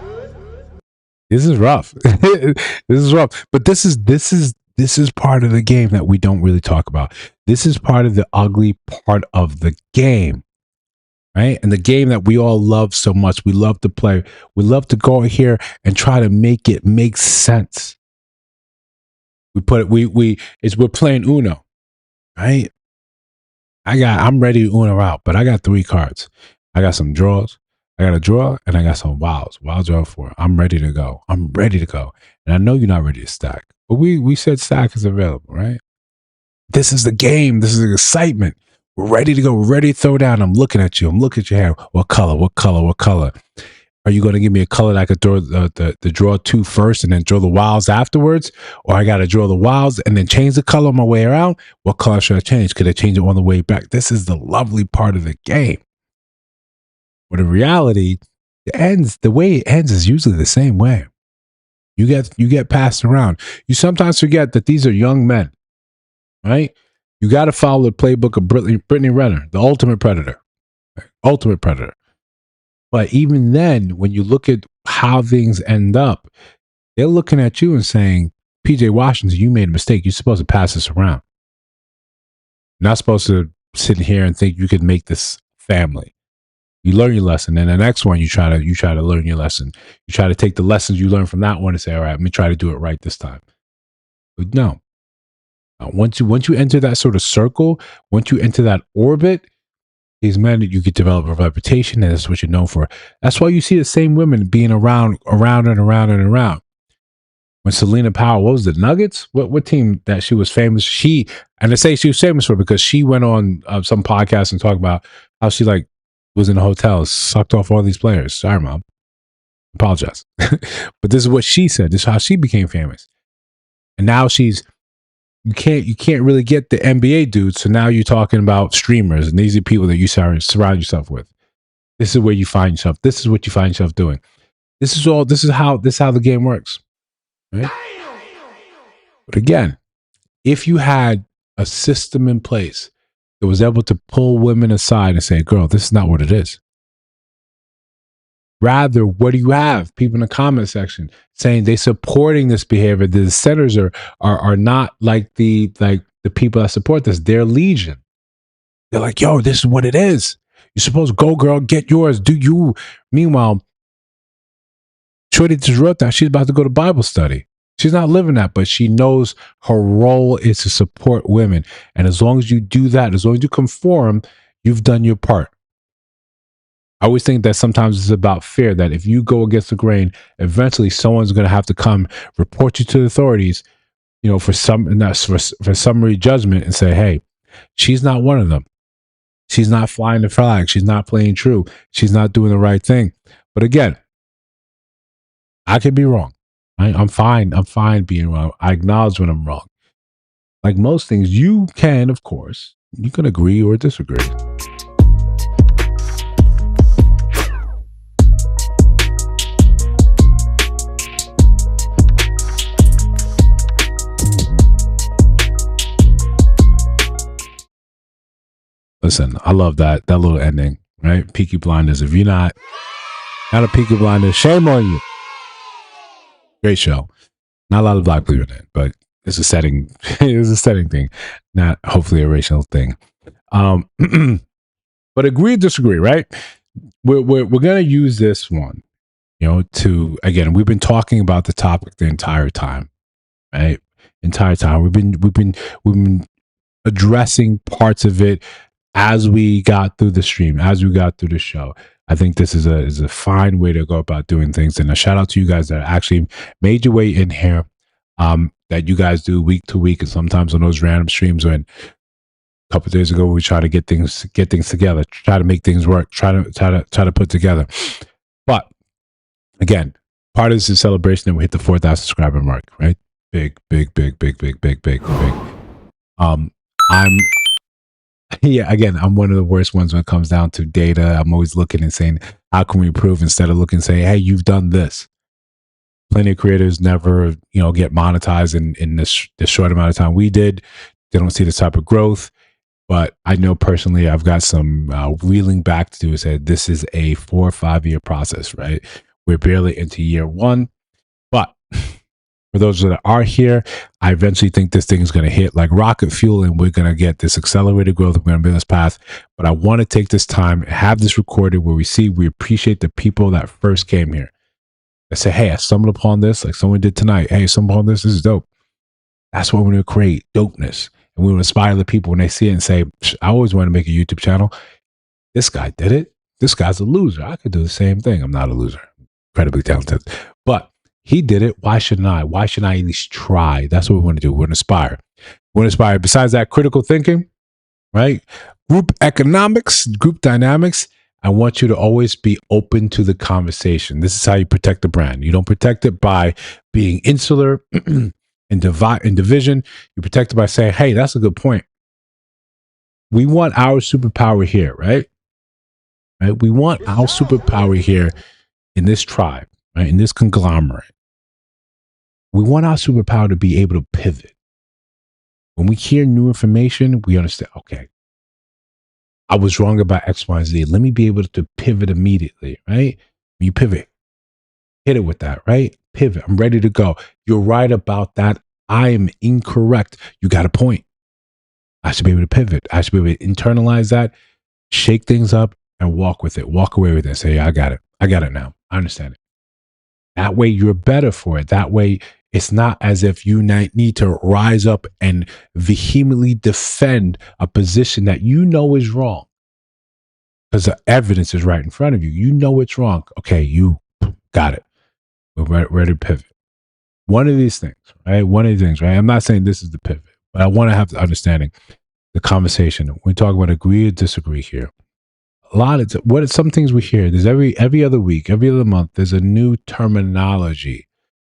S1: This is rough. This is rough. But this is part of the game that we don't really talk about. This is part of the ugly part of the game. Right? And the game that we all love so much. We love to play. We love to go here and try to make it make sense. We're playing Uno, right? I'm ready to Uno out, but I got 3 cards. I got some draws. I got a draw and I got some wilds. Wild draw 4. I'm ready to go. And I know you're not ready to stack, but we said stack is available, right? This is the game. This is the excitement. We're ready to go. We're ready to throw down. I'm looking at you. I'm looking at your hair. What color? What color? What color? Are you going to give me a color that I could throw the draw 2 first and then draw the wilds afterwards? Or I got to draw the wilds and then change the color on my way around? What color should I change? Could I change it on the way back? This is the lovely part of the game. But in reality, the way it ends is usually the same way. You get passed around. You sometimes forget that these are young men, right? You got to follow the playbook of Brittany Renner, the ultimate predator. Ultimate predator. But even then, when you look at how things end up, they're looking at you and saying, PJ Washington, you made a mistake. You're supposed to pass this around. You're not supposed to sit here and think you could make this family. You learn your lesson. And the next one, you try to learn your lesson. You try to take the lessons you learned from that one and say, all right, let me try to do it right this time. But no. Once you enter that sort of circle, once you enter that orbit, these men, you could develop a reputation, and that's what you're known for. That's why you see the same women being around and around. When Selena Powell, what was it, Nuggets? What team that she was famous? And I say she was famous for because she went on some podcast and talked about how she was in a hotel, sucked off all these players. Sorry, Mom. Apologize. But this is what she said. This is how she became famous. And now you can't really get the NBA dudes. So now you're talking about streamers, and these are people that you surround yourself with. This is where you find yourself. This is what you find yourself doing. This is how the game works. Right? But again, if you had a system in place that was able to pull women aside and say, girl, this is not what it is. Rather, what do you have? People in the comment section saying they supporting this behavior. The dissenters are not like the people that support this. They're legion. They're like, yo, this is what it is. You're supposed to go, girl, get yours. Do you? Meanwhile, Shorty just wrote that she's about to go to Bible study. She's not living that, but she knows her role is to support women. And as long as you do that, as long as you conform, you've done your part. I always think that sometimes it's about fear, that if you go against the grain, eventually someone's going to have to come report you to the authorities, for summary judgment and say, hey, she's not one of them. She's not flying the flag. She's not playing true. She's not doing the right thing. But again, I could be wrong. I'm fine. I'm fine being wrong. I acknowledge when I'm wrong. Like most things, you can, of course, you can agree or disagree. Listen, I love that little ending, right? Peaky Blinders. If you're not a Peaky Blinders, shame on you. Great show. Not a lot of black people in it, but it's a setting. It's a setting thing, not hopefully a racial thing. But agree or disagree, right? We're gonna use this one, to again. We've been talking about the topic the entire time, right? Entire time we've been addressing parts of it as we got through the stream, as we got through the show. I think this is a fine way to go about doing things. And a shout out to you guys that actually made your way in here, that you guys do week to week. And sometimes on those random streams when a couple of days ago, we try to get things together, try to make things work, try to put together. But again, part of this is celebration and we hit the 4,000 subscriber mark, right? Big. I'm one of the worst ones when it comes down to data. I'm always looking and saying, how can we improve, instead of looking and saying, hey, you've done this. Plenty of creators never, get monetized in this short amount of time we did. They don't see this type of growth. But I know personally, I've got some reeling back to do. Say this is a 4 or 5 year process, right? We're barely into year 1, but for those that are here, I eventually think this thing is going to hit like rocket fuel, and we're going to get this accelerated growth. We're going to be on this path. But I want to take this time, have this recorded where we appreciate the people that first came here. I say, hey, I stumbled upon this, like someone did tonight. Hey, stumbled upon this. This is dope. That's what we're going to create, dopeness. And we will inspire the people when they see it and say, I always want to make a YouTube channel. This guy did it. This guy's a loser. I could do the same thing. I'm not a loser. Incredibly talented. But he did it. Why shouldn't I? Why shouldn't I at least try? That's what we want to do. We're going to inspire. We're going to inspire. Besides that, critical thinking, right? Group economics, group dynamics. I want you to always be open to the conversation. This is how you protect the brand. You don't protect it by being insular and division. You protect it by saying, hey, that's a good point. We want our superpower here, right? Right? We want our superpower here in this tribe, right? In this conglomerate. We want our superpower to be able to pivot. When we hear new information, we understand, okay, I was wrong about X, Y, and Z. Let me be able to pivot immediately, right? When you pivot, hit it with that, right? Pivot. I'm ready to go. You're right about that. I am incorrect. You got a point. I should be able to pivot. I should be able to internalize that, shake things up, and walk with it. Walk away with it. Say, yeah, I got it. I got it now. I understand it. That way you're better for it. That way it's not as if you need to rise up and vehemently defend a position that you know is wrong. Because the evidence is right in front of you. You know it's wrong. Okay, you got it. We're ready to pivot. One of these things, right? One of these things, right? I'm not saying this is the pivot, but I want to have the understanding, the conversation. We talk about agree or disagree here. A lot of some things we hear. There's every other week, every other month. There's a new terminology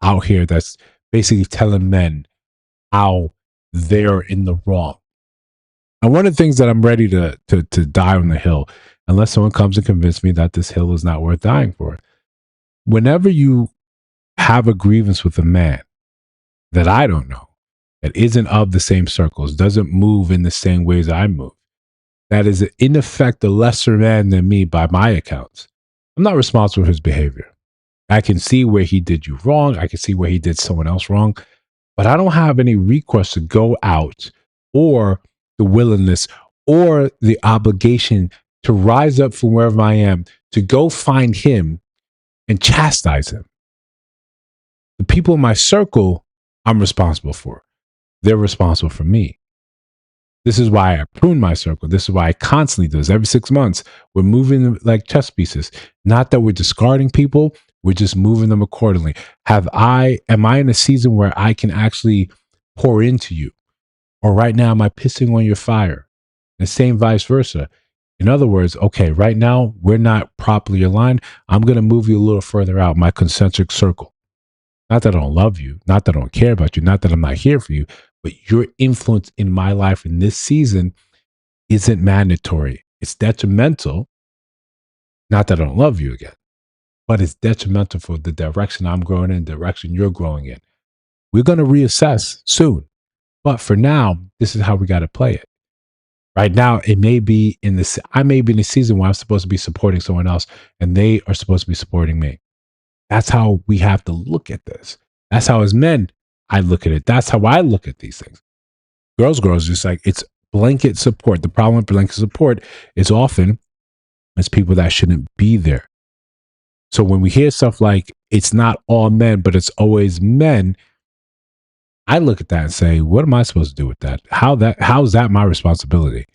S1: out here that's basically telling men how they're in the wrong. And one of the things that I'm ready to die on the hill, unless someone comes and convinces me that this hill is not worth dying for. Whenever you have a grievance with a man that I don't know, that isn't of the same circles, doesn't move in the same ways I move, that is in effect a lesser man than me by my accounts, I'm not responsible for his behavior. I can see where he did you wrong. I can see where he did someone else wrong, but I don't have any recourse to go out or the willingness or the obligation to rise up from wherever I am to go find him and chastise him. The people in my circle, I'm responsible for. They're responsible for me. This is why I prune my circle. This is why I constantly do this. Every 6 months, we're moving them like chess pieces. Not that we're discarding people, we're just moving them accordingly. Am I in a season where I can actually pour into you? Or right now, am I pissing on your fire? The same vice versa. In other words, okay, right now, we're not properly aligned. I'm going to move you a little further out, my concentric circle. Not that I don't love you, not that I don't care about you, not that I'm not here for you, but your influence in my life in this season isn't mandatory. It's detrimental. Not that I don't love you again, but it's detrimental for the direction I'm growing in, the direction you're growing in. We're going to reassess soon. But for now, this is how we got to play it. Right now, I may be in the season where I'm supposed to be supporting someone else and they are supposed to be supporting me. That's how we have to look at this. That's how as men, I look at it. That's how I look at these things. Girls, just like it's blanket support. The problem with blanket support is often it's people that shouldn't be there. So when we hear stuff like it's not all men, but it's always men, I look at that and say, what am I supposed to do with that? How is that my responsibility?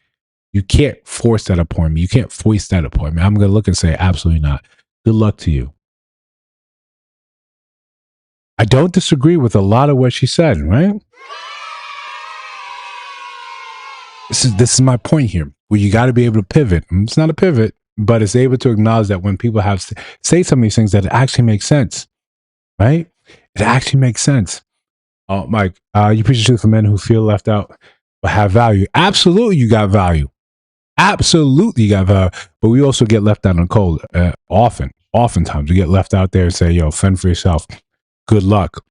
S1: You can't force that upon me. You can't foist that upon me. I'm going to look and say, absolutely not. Good luck to you. I don't disagree with a lot of what she said, right? This is my point here, where you got to be able to pivot. It's not a pivot, but it's able to acknowledge that when people say some of these things, that it actually makes sense, right? It actually makes sense. Oh, Mike, you preach the truth for men who feel left out but have value. Absolutely, you got value. Absolutely, you got value. But we also get left out in the cold. Oftentimes, we get left out there and say, yo, fend for yourself. Good luck.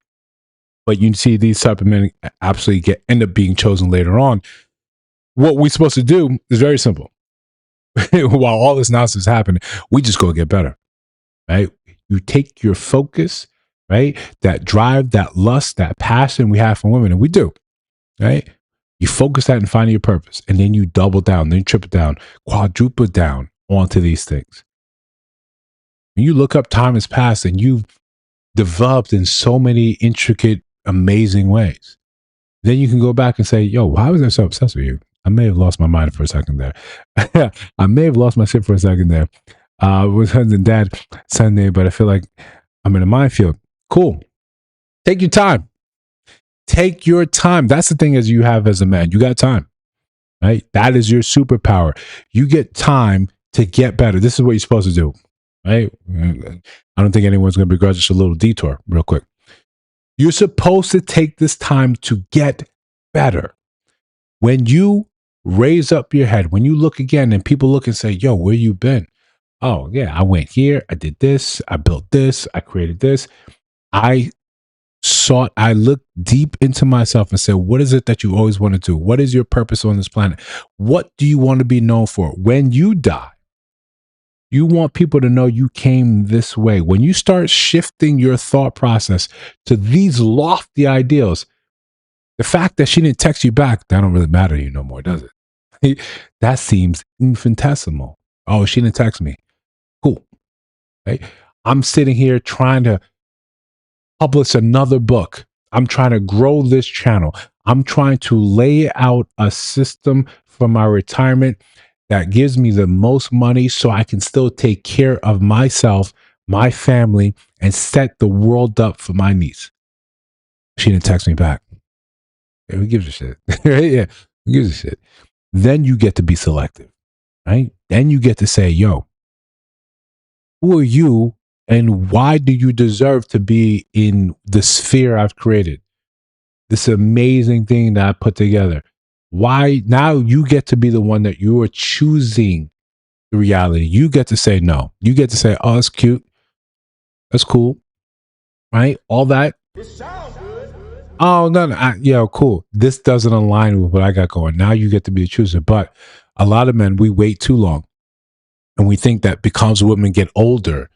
S1: But you see these type of men absolutely end up being chosen later on what we're supposed to do is very simple. While all this nonsense is happening, we just go get better, right? You take your focus, right? That drive, that lust, that passion we have for women, and we do, right? You focus that and find your purpose, and then you double down, then you triple down, quadruple down onto these things. When you look up, time has passed, and you've developed in so many intricate, amazing ways. Then you can go back and say, yo, why was I so obsessed with you? I may have lost my mind for a second there. I may have lost my shit for a second there. With husband and dad Sunday, but I feel like I'm in a minefield. Cool. Take your time. Take your time. That's the thing as you have as a man. You got time, right? That is your superpower. You get time to get better. This is what you're supposed to do, right? I don't think anyone's going to begrudge us a little detour real quick. You're supposed to take this time to get better. When you raise up your head, when you look again and people look and say, yo, where you been? Oh, yeah, I went here. I did this. I built this. I created this. I looked deep into myself and said, what is it that you always want to do? What is your purpose on this planet? What do you want to be known for? When you die, you want people to know you came this way. When you start shifting your thought process to these lofty ideals, the fact that she didn't text you back, that don't really matter to you no more, does it? That seems infinitesimal. Oh, she didn't text me. Cool. Right? I'm sitting here trying to publish another book. I'm trying to grow this channel. I'm trying to lay out a system for my retirement that gives me the most money so I can still take care of myself, my family, and set the world up for my niece. She didn't text me back. Yeah, who gives a shit? Yeah, who gives a shit? Then you get to be selective, right? Then you get to say, yo, who are you and why do you deserve to be in the sphere I've created? This amazing thing that I put together. Why now you get to be the one that you are choosing the reality. You get to say no. You get to say, oh, that's cute. That's cool. Right? All that. It sounds good. Oh, no. Cool. This doesn't align with what I got going. Now you get to be the chooser. But a lot of men, we wait too long. And we think that because women get older,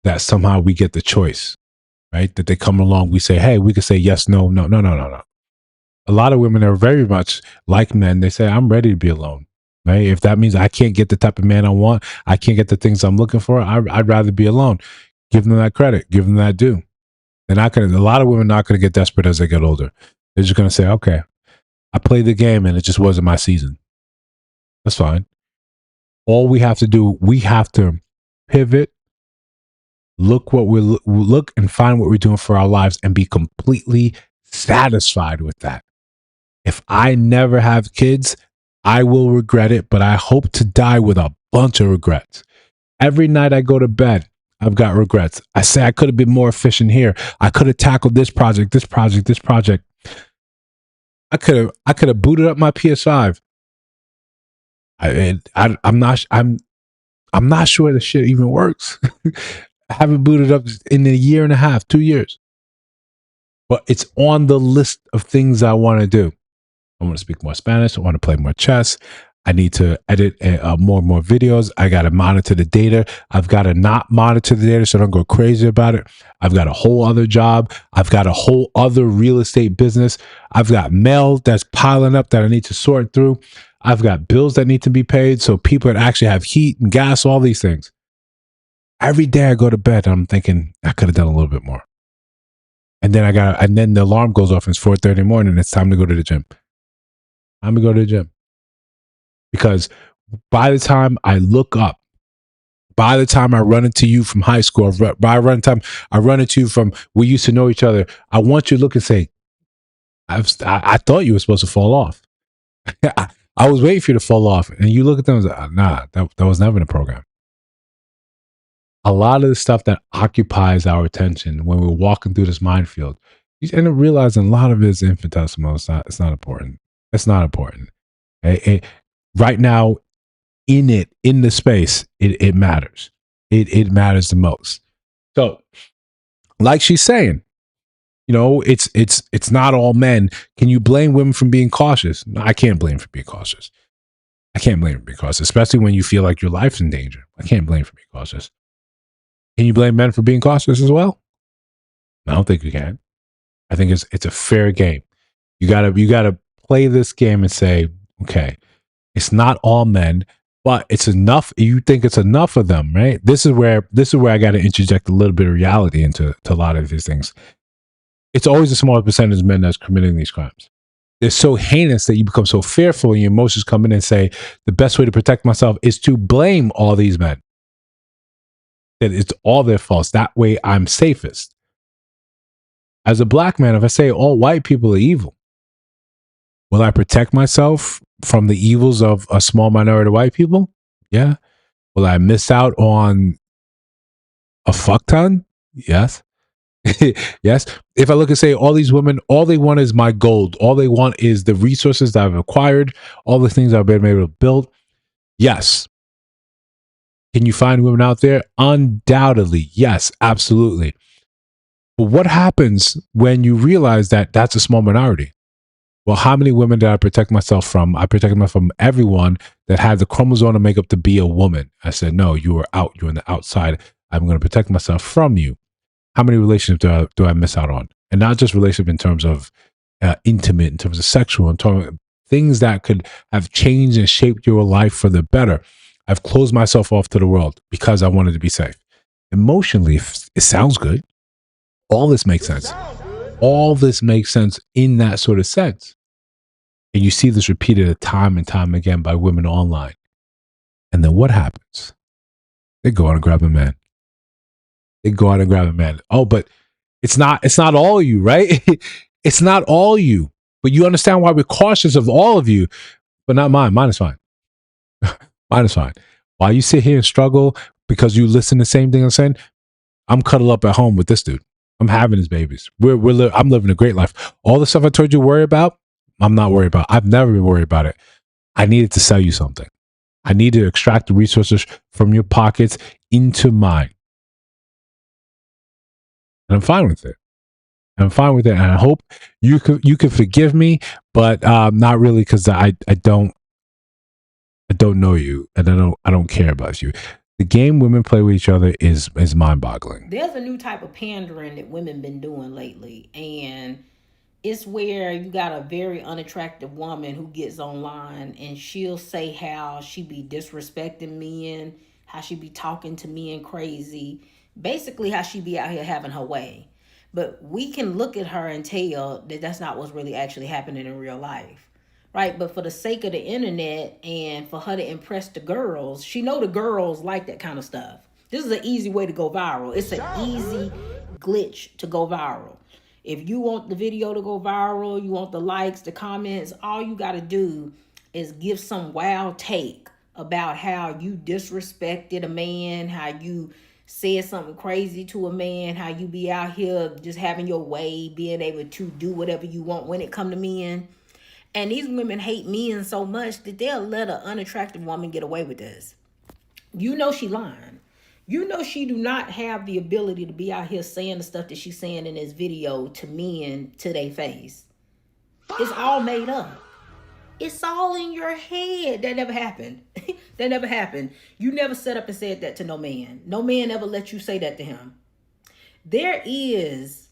S1: that somehow we get the choice, right? That they come along, we say, hey, we can say yes, no. A lot of women are very much like men. They say, I'm ready to be alone, right? If that means I can't get the type of man I want, I can't get the things I'm looking for, I'd rather be alone. Give them that credit. Give them that due. They're not going to, a lot of women are not going to get desperate as they get older. They're just going to say, okay, I played the game and it just wasn't my season. That's fine. All we have to do, we have to pivot, look and find what we're doing for our lives and be completely satisfied with that. If I never have kids, I will regret it, but I hope to die with a bunch of regrets. Every night I go to bed, I've got regrets. I say I could have been more efficient here. I could have tackled this project. I could have booted up my PS5. I'm not sure the shit even works. I haven't booted up in a year and a half, 2 years. But it's on the list of things I want to do. I want to speak more Spanish. I want to play more chess. I need to edit more and more videos. I got to monitor the data. I've got to not monitor the data so I don't go crazy about it. I've got a whole other job. I've got a whole other real estate business. I've got mail that's piling up that I need to sort through. I've got bills that need to be paid. So people that actually have heat and gas, all these things. Every day I go to bed, I'm thinking I could have done a little bit more. And then the alarm goes off and it's 4:30 in the morning and it's time to go to the gym. I'm going to go to the gym. Because by the time I look up, by the time I run into you from high school, by the time I run into you from we used to know each other, I want you to look and say, I thought you were supposed to fall off. I was waiting for you to fall off. And you look at them and say, nah, that was never in the program. A lot of the stuff that occupies our attention when we're walking through this minefield, you end up realizing a lot of it is infinitesimal. It's not important. It's not important. Right now, in the space, it matters. It matters the most. So, like she's saying, You know, it's not all men. Can you blame women for being cautious? No, I can't blame for being cautious. I can't blame for being cautious, especially when you feel like your life's in danger. I can't blame for being cautious. Can you blame men for being cautious as well? I don't think you can. I think it's a fair game. You gotta play this game and say, okay, it's not all men, but it's enough. You think it's enough of them, right? This is where I got to interject a little bit of reality into a lot of these things. It's always a small percentage of men that's committing these crimes. They're so heinous that you become so fearful, and your emotions come in and say, the best way to protect myself is to blame all these men. That it's all their faults. That way I'm safest. As a black man, if I say all white people are evil, will I protect myself from the evils of a small minority of white people? Yeah. Will I miss out on a fuck ton? Yes. Yes. If I look and say all these women, all they want is my gold. All they want is the resources that I've acquired, all the things I've been able to build. Yes. Can you find women out there? Undoubtedly. Yes, absolutely. But what happens when you realize that that's a small minority? Well, how many women did I protect myself from? I protected myself from everyone that had the chromosome to make up to be a woman. I said, no, you are out. You're on the outside. I'm going to protect myself from you. How many relationships do I miss out on? And not just relationship in terms of intimate, in terms of sexual, in terms of things that could have changed and shaped your life for the better. I've closed myself off to the world because I wanted to be safe. Emotionally, it sounds good. All this makes sense. All this makes sense in that sort of sense. And you see this repeated time and time again by women online. And then what happens? They go out and grab a man. They go out and grab a man. Oh, but it's not all you, right? It's not all you. But you understand why we're cautious of all of you, but not mine. Mine is fine. Mine is fine. While you sit here and struggle because you listen to the same thing I'm saying, I'm cuddled up at home with this dude. I'm having his babies. I'm living a great life. All the stuff I told you to worry about, I'm not worried about. I've never been worried about it. I needed to sell you something. I need to extract the resources from your pockets into mine. And I'm fine with it. I'm fine with it. And I hope you could forgive me, but not really, because I don't know you, and I don't care about you. The game women play with each other is mind-boggling.
S14: There's a new type of pandering that women been doing lately, and it's where you got a very unattractive woman who gets online and she'll say how she be disrespecting men, how she be talking to men crazy, basically how she be out here having her way. But we can look at her and tell that that's not what's really actually happening in real life. Right? But for the sake of the internet and for her to impress the girls, she know the girls like that kind of stuff. This is an easy way to go viral. It's an easy glitch to go viral. If you want the video to go viral, you want the likes, the comments, all you got to do is give some wild take about how you disrespected a man, how you said something crazy to a man, how you be out here just having your way, being able to do whatever you want when it come to men. And these women hate men so much that they'll let an unattractive woman get away with this. You know she lying. You know she do not have the ability to be out here saying the stuff that she's saying in this video to men to their face. It's all made up. It's all in your head. That never happened. That never happened. You never set up and said that to no man. No man ever let you say that to him. There is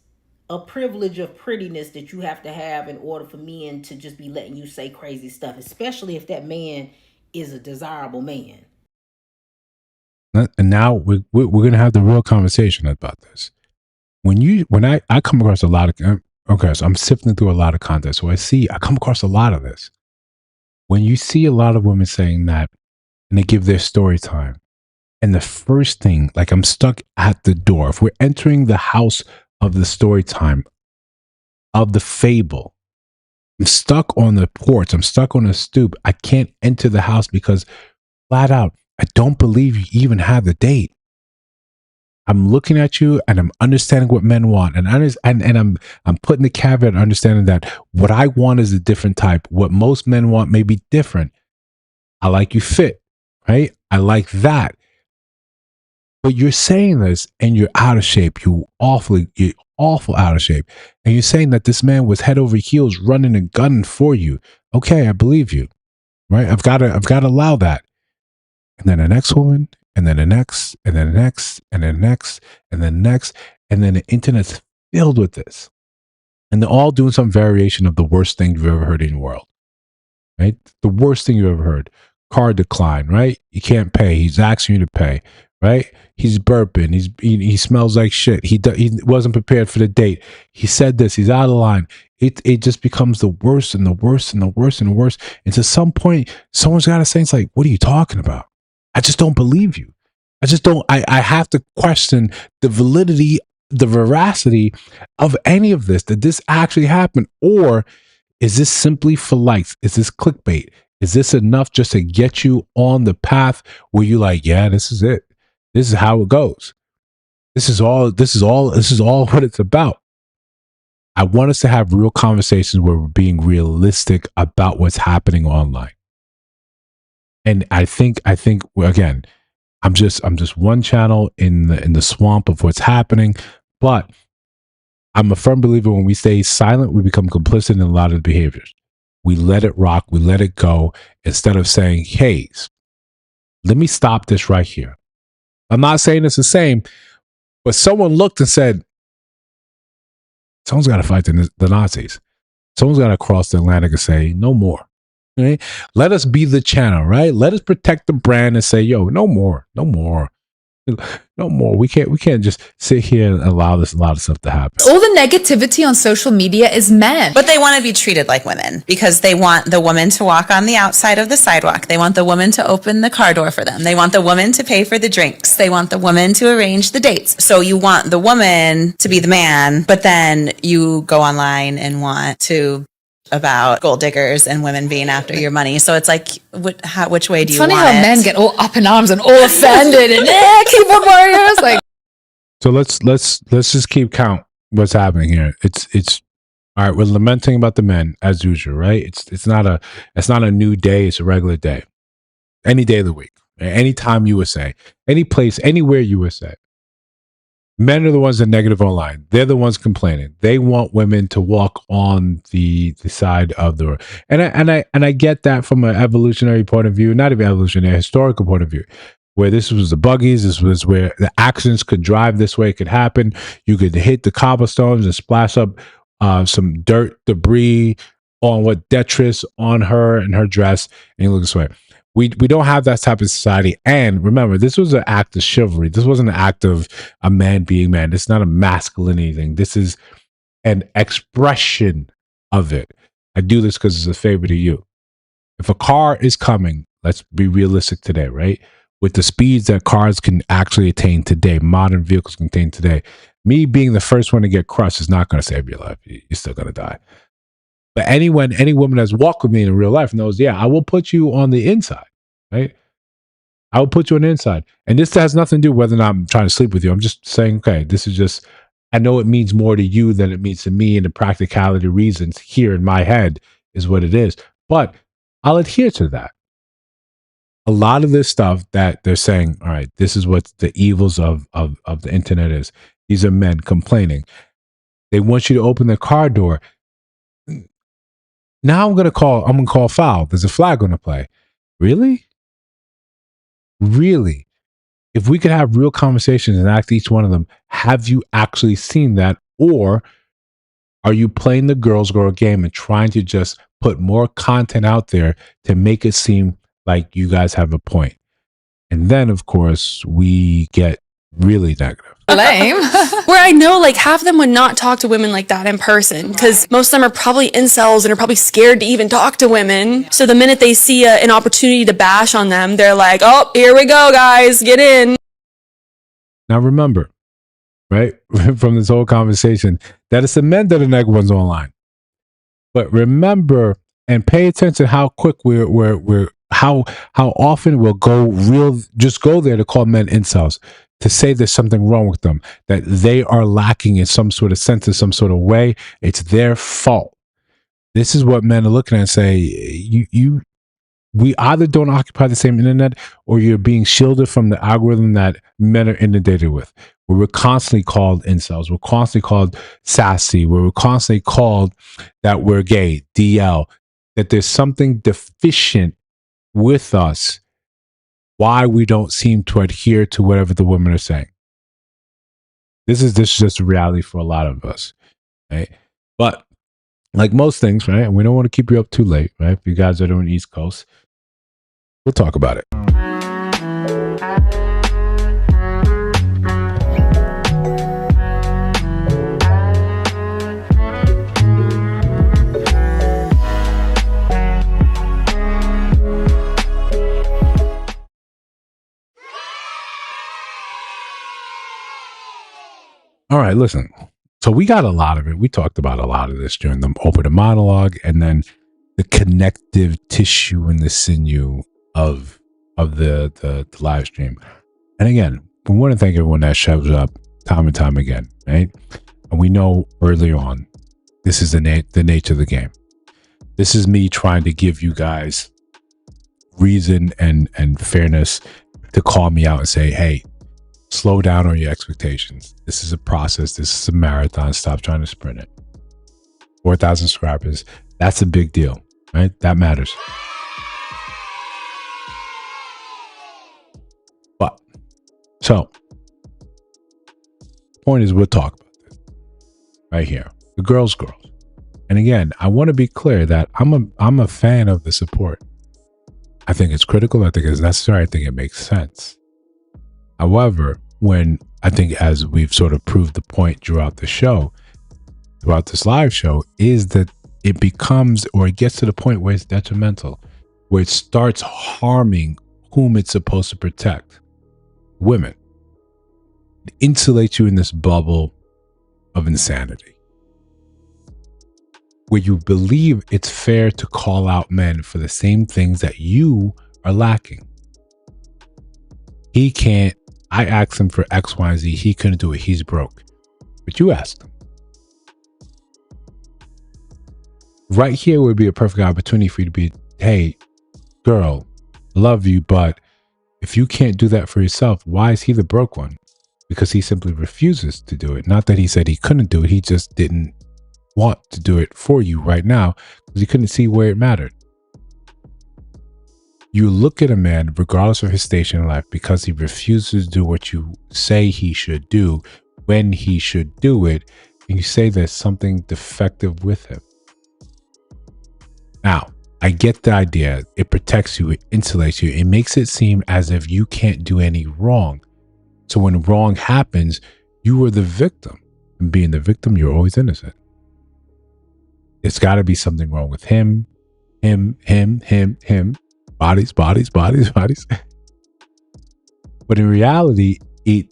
S14: a privilege of prettiness that you have to have in order for men to just be letting you say crazy stuff, especially if that man is a desirable man.
S1: And now we're going to have the real conversation about this. When I come across a lot of, okay, so I'm sifting through a lot of content. So I come across a lot of this. When you see a lot of women saying that and they give their story time, and the first thing, like, I'm stuck at the door. If we're entering the house of the story time, of the fable, I'm stuck on the porch. I'm stuck on the stoop. I can't enter the house because flat out, I don't believe you even have the date. I'm looking at you and I'm understanding what men want. And I'm putting the caveat, understanding that what I want is a different type. What most men want may be different. I like you fit, right? I like that. But you're saying this and you're out of shape. You're awfully awful out of shape. And you're saying that this man was head over heels running and gunning for you. Okay, I believe you. Right? I've got to allow that. And then the next woman, and then the next, and then the next, and then the next, and then the next, and then the internet's filled with this. And they're all doing some variation of the worst thing you've ever heard in the world. Right? The worst thing you've ever heard. Card decline, right? You can't pay. He's asking you to pay, right? He's burping. He smells like shit. He wasn't prepared for the date. He said this. He's out of line. It just becomes the worst and the worst and the worst and the worst. And to some point, someone's got to say, it's like, what are you talking about? I just don't believe you. I just don't. I have to question the validity, the veracity of any of this. Did this actually happen, or is this simply for likes? Is this clickbait? Is this enough just to get you on the path where you're like, yeah, this is it. This is how it goes. This is all what it's about. I want us to have real conversations where we're being realistic about what's happening online. And I think again, I'm just one channel in the swamp of what's happening, but I'm a firm believer when we stay silent, we become complicit in a lot of the behaviors. We let it rock. We let it go instead of saying, hey, let me stop this right here. I'm not saying it's the same, but someone looked and said, someone's got to fight the Nazis. Someone's got to cross the Atlantic and say, no more. Right? Let us be the channel, right? Let us protect the brand and say, yo, no more, no more. No more. We can't just sit here and allow this a lot of stuff to happen.
S15: All the negativity on social media is men. But they want to be treated like women because they want the woman to walk on the outside of the sidewalk. They want the woman to open the car door for them. They want the woman to pay for the drinks. They want the woman to arrange the dates. So you want the woman to be the man, but then you go online and want to about gold diggers and women being after your money. So it's like, which way do you want it? It's funny how men get all up in arms and all offended and keyboard warriors. Like,
S1: so let's just keep count what's happening here. It's all right. We're lamenting about the men as usual, right? It's not a new day. It's a regular day. Any day of the week, any time USA, any place, anywhere USA. Men are the ones that are negative online. They're the ones complaining. They want women to walk on the side of the road. And I get that from an evolutionary point of view, not even evolutionary, historical point of view, where this was the buggies, this was where the accidents could drive this way, it could happen. You could hit the cobblestones and splash up some dirt, debris on what detritus on her and her dress, and you look this way. We don't have that type of society. And remember, this was an act of chivalry. This wasn't an act of a man being man. This is not a masculinity thing. This is an expression of it. I do this because it's a favor to you. If a car is coming, let's be realistic today, right? With the speeds that cars can actually attain today, modern vehicles can attain today, me being the first one to get crushed is not going to save your life. You're still going to die. But any woman that's walked with me in real life knows, yeah, I will put you on the inside, right? I will put you on the inside. And this has nothing to do with whether or not I'm trying to sleep with you. I'm just saying, okay, this is just, I know it means more to you than it means to me, and the practicality reasons here in my head is what it is. But I'll adhere to that. A lot of this stuff that they're saying, all right, this is what the evils of the internet is. These are men complaining. They want you to open the car door. Now I'm gonna call foul. There's a flag on the play. Really? Really? If we could have real conversations and ask each one of them, have you actually seen that? Or are you playing the girls' girl game and trying to just put more content out there to make it seem like you guys have a point? And then, of course, we get really negative.
S16: Lame. Where I know like half of them would not talk to women like that in person because most of them are probably incels and are probably scared to even talk to women. So the minute they see an opportunity to bash on them, they're like, oh, here we go, guys, get in.
S1: Now remember, right, from this whole conversation, that it's the men that are negative ones online. But remember and pay attention how quick we're how often we'll go there to call men incels, to say there's something wrong with them, that they are lacking in some sort of sense, in some sort of way. It's their fault. This is what men are looking at and say, we either don't occupy the same internet, or you're being shielded from the algorithm that men are inundated with, where we're constantly called incels, we're constantly called sassy, where we're constantly called that we're gay, DL, that there's something deficient with us, why we don't seem to adhere to whatever the women are saying. This is just a reality for a lot of us, right? But like most things, right? And we don't want to keep you up too late, right? If you guys are doing East Coast, we'll talk about it. All right, listen. So we got a lot of it. We talked about a lot of this during the opening monologue, and then the connective tissue and the sinew of the live stream. And again, we want to thank everyone that shows up time and time again, right? And we know early on, this is the nature of the game. This is me trying to give you guys reason and fairness to call me out and say, hey, slow down on your expectations. This is a process. This is a marathon. Stop trying to sprint it. 4,000 subscribers. That's a big deal, right? That matters. But, so, the point is, we'll talk about this right here. The girls. And again, I want to be clear that I'm a fan of the support. I think it's critical. I think it's necessary. I think it makes sense. However, when I think, as we've sort of proved the point throughout the show, throughout this live show, is that it becomes, or it gets to the point where it's detrimental, where it starts harming whom it's supposed to protect, women. It insulates you in this bubble of insanity, where you believe it's fair to call out men for the same things that you are lacking. He can't. I asked him for X, Y, and Z. He couldn't do it. He's broke. But you asked him. Right here would be a perfect opportunity for you to be, hey, girl, love you, but if you can't do that for yourself, why is he the broke one? Because he simply refuses to do it. Not that he said he couldn't do it. He just didn't want to do it for you right now because he couldn't see where it mattered. You look at a man, regardless of his station in life, because he refuses to do what you say he should do when he should do it, and you say there's something defective with him. Now, I get the idea. It protects you, it insulates you, it makes it seem as if you can't do any wrong. So when wrong happens, you are the victim. And being the victim, you're always innocent. It's got to be something wrong with him. Bodies. But in reality, it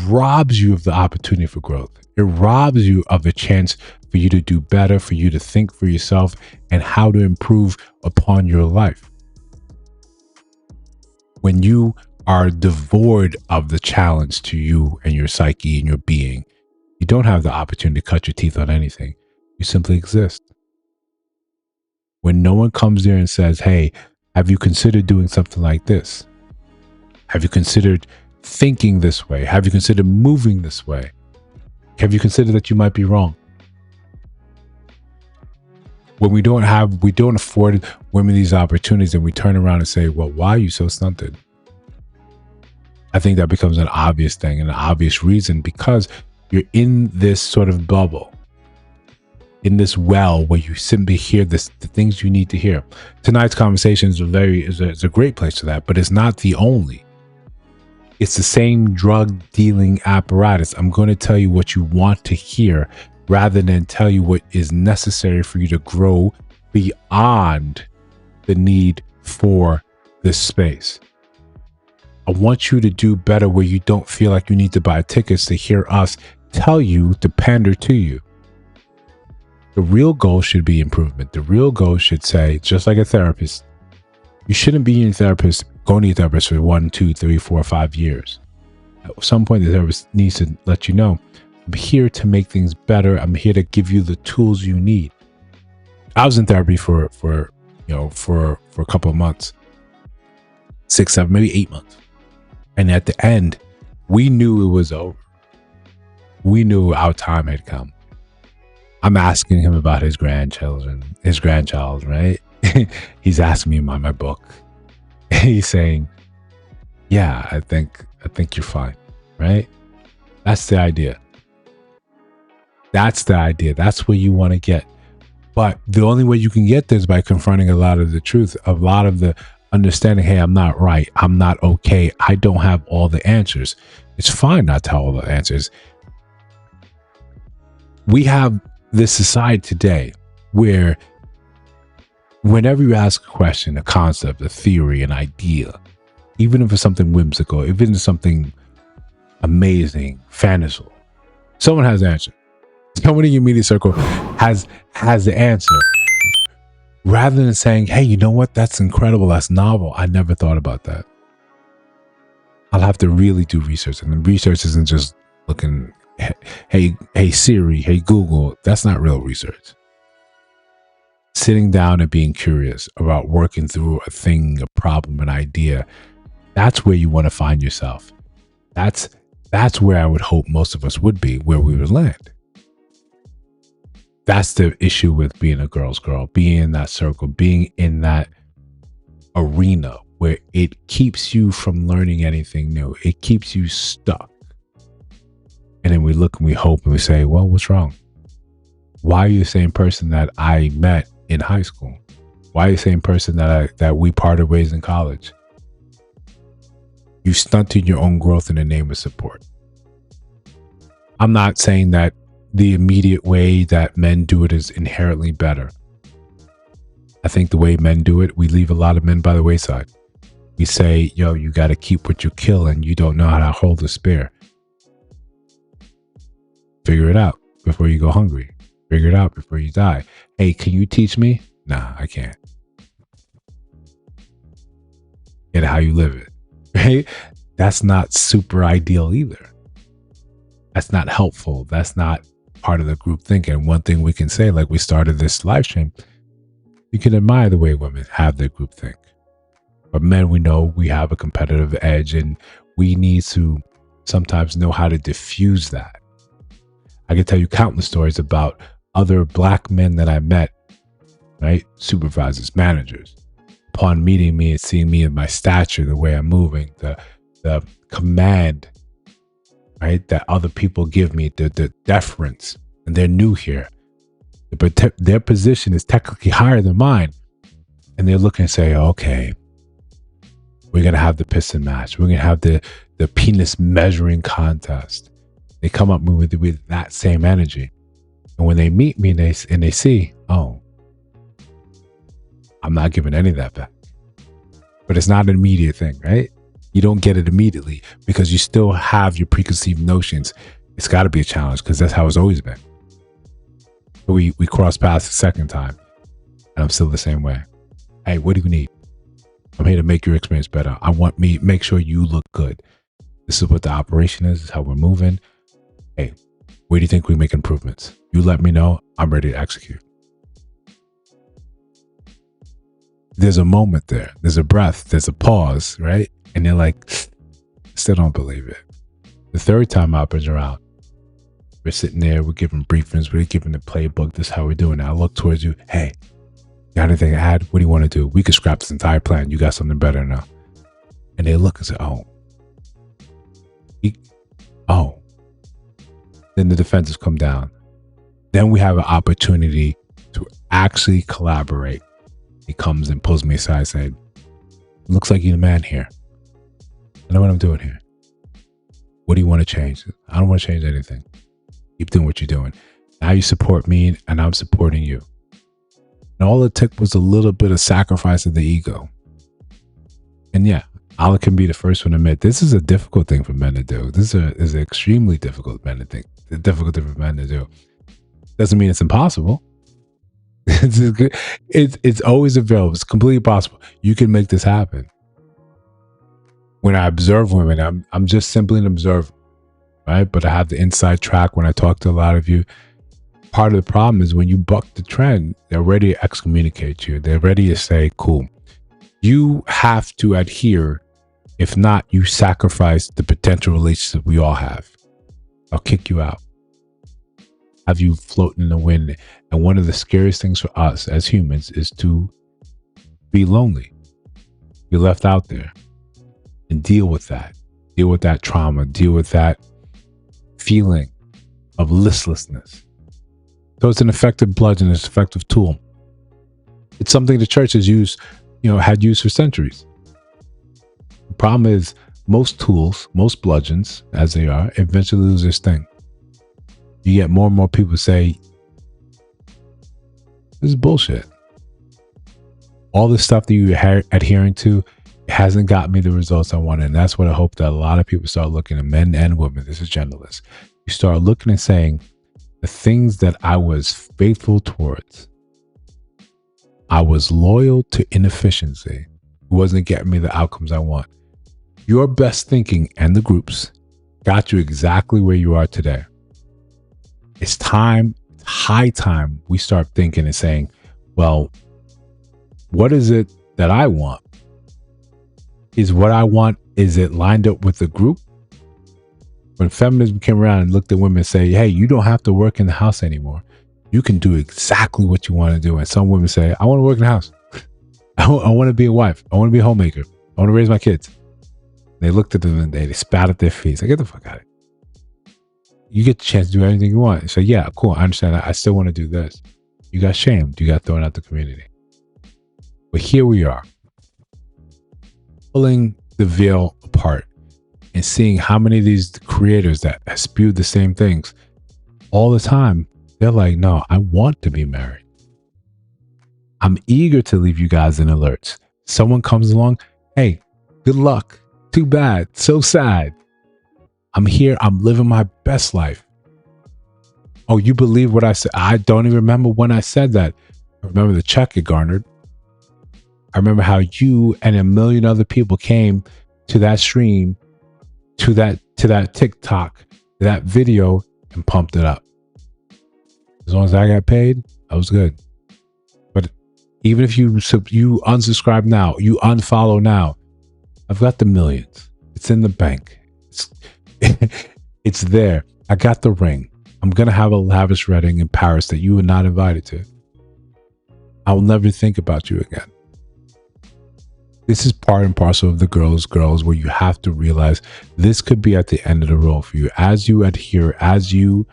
S1: robs you of the opportunity for growth. It robs you of a chance for you to do better, for you to think for yourself and how to improve upon your life. When you are devoid of the challenge to you and your psyche and your being, you don't have the opportunity to cut your teeth on anything. You simply exist. When no one comes there and says, hey, have you considered doing something like this? Have you considered thinking this way? Have you considered moving this way? Have you considered that you might be wrong? When we don't afford women these opportunities, and we turn around and say, well, why are you so stunted? I think that becomes an obvious thing and an obvious reason, because you're in this sort of bubble, in this well where you simply hear the things you need to hear. Tonight's conversation is a great place for that, but it's not the only. It's the same drug dealing apparatus. I'm going to tell you what you want to hear rather than tell you what is necessary for you to grow beyond the need for this space. I want you to do better where you don't feel like you need to buy tickets to hear us tell you to pander to you. The real goal should be improvement. The real goal should say, just like a therapist, you shouldn't be going to your therapist for 1, 2, 3, 4, 5 years. At some point, the therapist needs to let you know, I'm here to make things better. I'm here to give you the tools you need. I was in therapy for a couple of months. 6, 7, maybe 8 months. And at the end, we knew it was over. We knew our time had come. I'm asking him about his grandchild, right? He's asking me about my book. He's saying, yeah, I think you're fine, right? That's the idea. That's the idea. That's where you want to get. But the only way you can get there is by confronting a lot of the truth, a lot of the understanding, hey, I'm not right. I'm not okay. I don't have all the answers. It's fine not to have all the answers. We have this society today where whenever you ask a question, a concept, a theory, an idea, even if it's something whimsical, even if it's something amazing, fanciful, someone has the answer. Someone in your immediate circle has the answer. Rather than saying, hey, you know what? That's incredible. That's novel. I never thought about that. I'll have to really do research. And the research isn't just looking, hey Siri, hey Google. That's not real research. Sitting down and being curious about working through a thing, a problem, an idea. That's where you want to find yourself. That's where I would hope most of us would be, where we would land. That's the issue with being a girl's girl, being in that circle, being in that arena where it keeps you from learning anything new. It keeps you stuck. And then we look and we hope and we say, well, what's wrong? Why are you the same person that I met in high school? Why are you the same person that we parted ways in college? You stunted your own growth in the name of support. I'm not saying that the immediate way that men do it is inherently better. I think the way men do it, we leave a lot of men by the wayside. We say, yo, you got to keep what you kill and you don't know how to hold a spear. Figure it out before you go hungry. Figure it out before you die. Hey, can you teach me? Nah, I can't. Get how you live it, right? That's not super ideal either. That's not helpful. That's not part of the group thinking. One thing we can say, like we started this live stream, you can admire the way women have their group think. But men, we know we have a competitive edge and we need to sometimes know how to diffuse that. I can tell you countless stories about other black men that I met, right? Supervisors, managers. Upon meeting me and seeing me in my stature, the way I'm moving, the command, right, that other people give me, the deference, and they're new here. But their position is technically higher than mine. And they're looking and say, okay, we're going to have the piston match. We're going to have the penis measuring contest. They come up with that same energy. And when they meet me and they see, oh, I'm not giving any of that back. But it's not an immediate thing, right? You don't get it immediately because you still have your preconceived notions. It's got to be a challenge because that's how it's always been. But we cross paths the second time and I'm still the same way. Hey, what do you need? I'm here to make your experience better. I want make sure you look good. This is what the operation is. This is how we're moving. Hey, where do you think we make improvements? You let me know. I'm ready to execute. There's a moment there. There's a breath. There's a pause, right? And they're like, still don't believe it. The third time happens around. We're sitting there. We're giving briefings. We're giving the playbook. This is how we're doing it. I look towards you. Hey, got anything to add? What do you want to do? We could scrap this entire plan. You got something better now. And they look and say, oh. Then the defenses come down. Then we have an opportunity to actually collaborate. He comes and pulls me aside saying, looks like you're the man here. I know what I'm doing here. What do you want to change? I don't want to change anything. Keep doing what you're doing. Now you support me and I'm supporting you. And all it took was a little bit of sacrifice of the ego. And yeah, I can be the first one to admit this is a difficult thing for men to do. This is an extremely difficult thing for men to do. Doesn't mean it's impossible. It's always available. It's completely possible. You can make this happen. When I observe women, I'm just simply an observer, right? But I have the inside track when I talk to a lot of you. Part of the problem is when you buck the trend, they're ready to excommunicate you. They're ready to say, cool, You have to adhere. If not, you sacrifice the potential relationship we all have. I'll kick you out. Have you floating in the wind. And one of the scariest things for us as humans is to be lonely. You're left out there. And deal with that. Deal with that trauma. Deal with that feeling of listlessness. So it's an effective bludgeon. It's an effective tool. It's something the church has used, had used for centuries. The problem is most tools, most bludgeons, as they are, eventually lose their sting. You get more and more people say, this is bullshit. All the stuff that you're adhering to hasn't got me the results I wanted. And that's what I hope that a lot of people start looking at, men and women. This is genderless. You start looking and saying, the things that I was faithful towards, I was loyal to inefficiency, wasn't getting me the outcomes I want. Your best thinking and the groups got you exactly where you are today. It's high time we start thinking and saying, well, what is it that I want? Is what I want, is it lined up with the group? When feminism came around and looked at women and say, hey, you don't have to work in the house anymore. You can do exactly what you want to do. And some women say, I want to work in the house. I want to be a wife. I want to be a homemaker. I want to raise my kids. They looked at them and they spat at their feet. Like, get the fuck out of it. You get the chance to do anything you want. So yeah, cool. I understand. I still want to do this. You got shamed. You got thrown out the community. But here we are, pulling the veil apart and seeing how many of these creators that have spewed the same things all the time. They're like, no, I want to be married. I'm eager to leave you guys in alerts. Someone comes along, hey, good luck. Too bad. So sad. I'm here. I'm living my best life. Oh, you believe what I said? I don't even remember when I said that. I remember the check it garnered. I remember how you and a million other people came to that stream, to that TikTok, to that video, and pumped it up. As long as I got paid, I was good. But even if you unsubscribe now, you unfollow now, I've got the millions. It's in the bank. It's there. I got the ring. I'm going to have a lavish wedding in Paris that you were not invited to. I will never think about you again. This is part and parcel of the girls, where you have to realize this could be at the end of the road for you. As you adhere, as you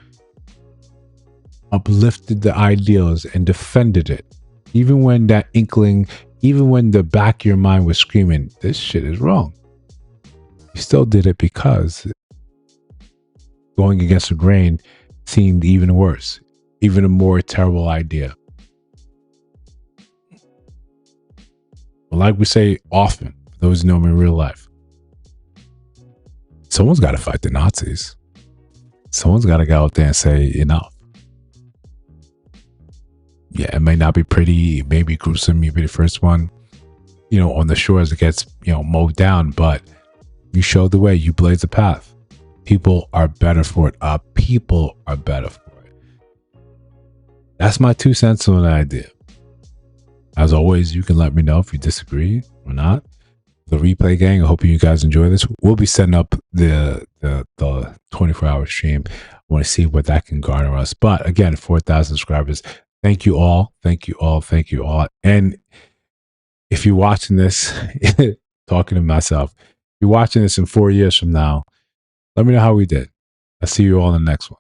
S1: uplifted the ideals and defended it, even when that inkling, even when the back of your mind was screaming, this shit is wrong. You still did it because going against the grain seemed even worse, even a more terrible idea. But like we say often, for those who know me in real life, someone's got to fight the Nazis. Someone's got to go out there and say enough. Yeah, it may not be pretty, it may be gruesome, maybe the first one, on the shore as it gets, mowed down, but you showed the way, you blazed the path. People are better for it. People are better for it. That's my 2 cents on the idea. As always, you can let me know if you disagree or not. The replay gang, I hope you guys enjoy this. We'll be setting up the 24-hour stream. I want to see what that can garner us. But again, 4,000 subscribers. Thank you all. Thank you all. Thank you all. And if you're watching this, talking to myself, if you're watching this in 4 years from now, let me know how we did. I'll see you all in the next one.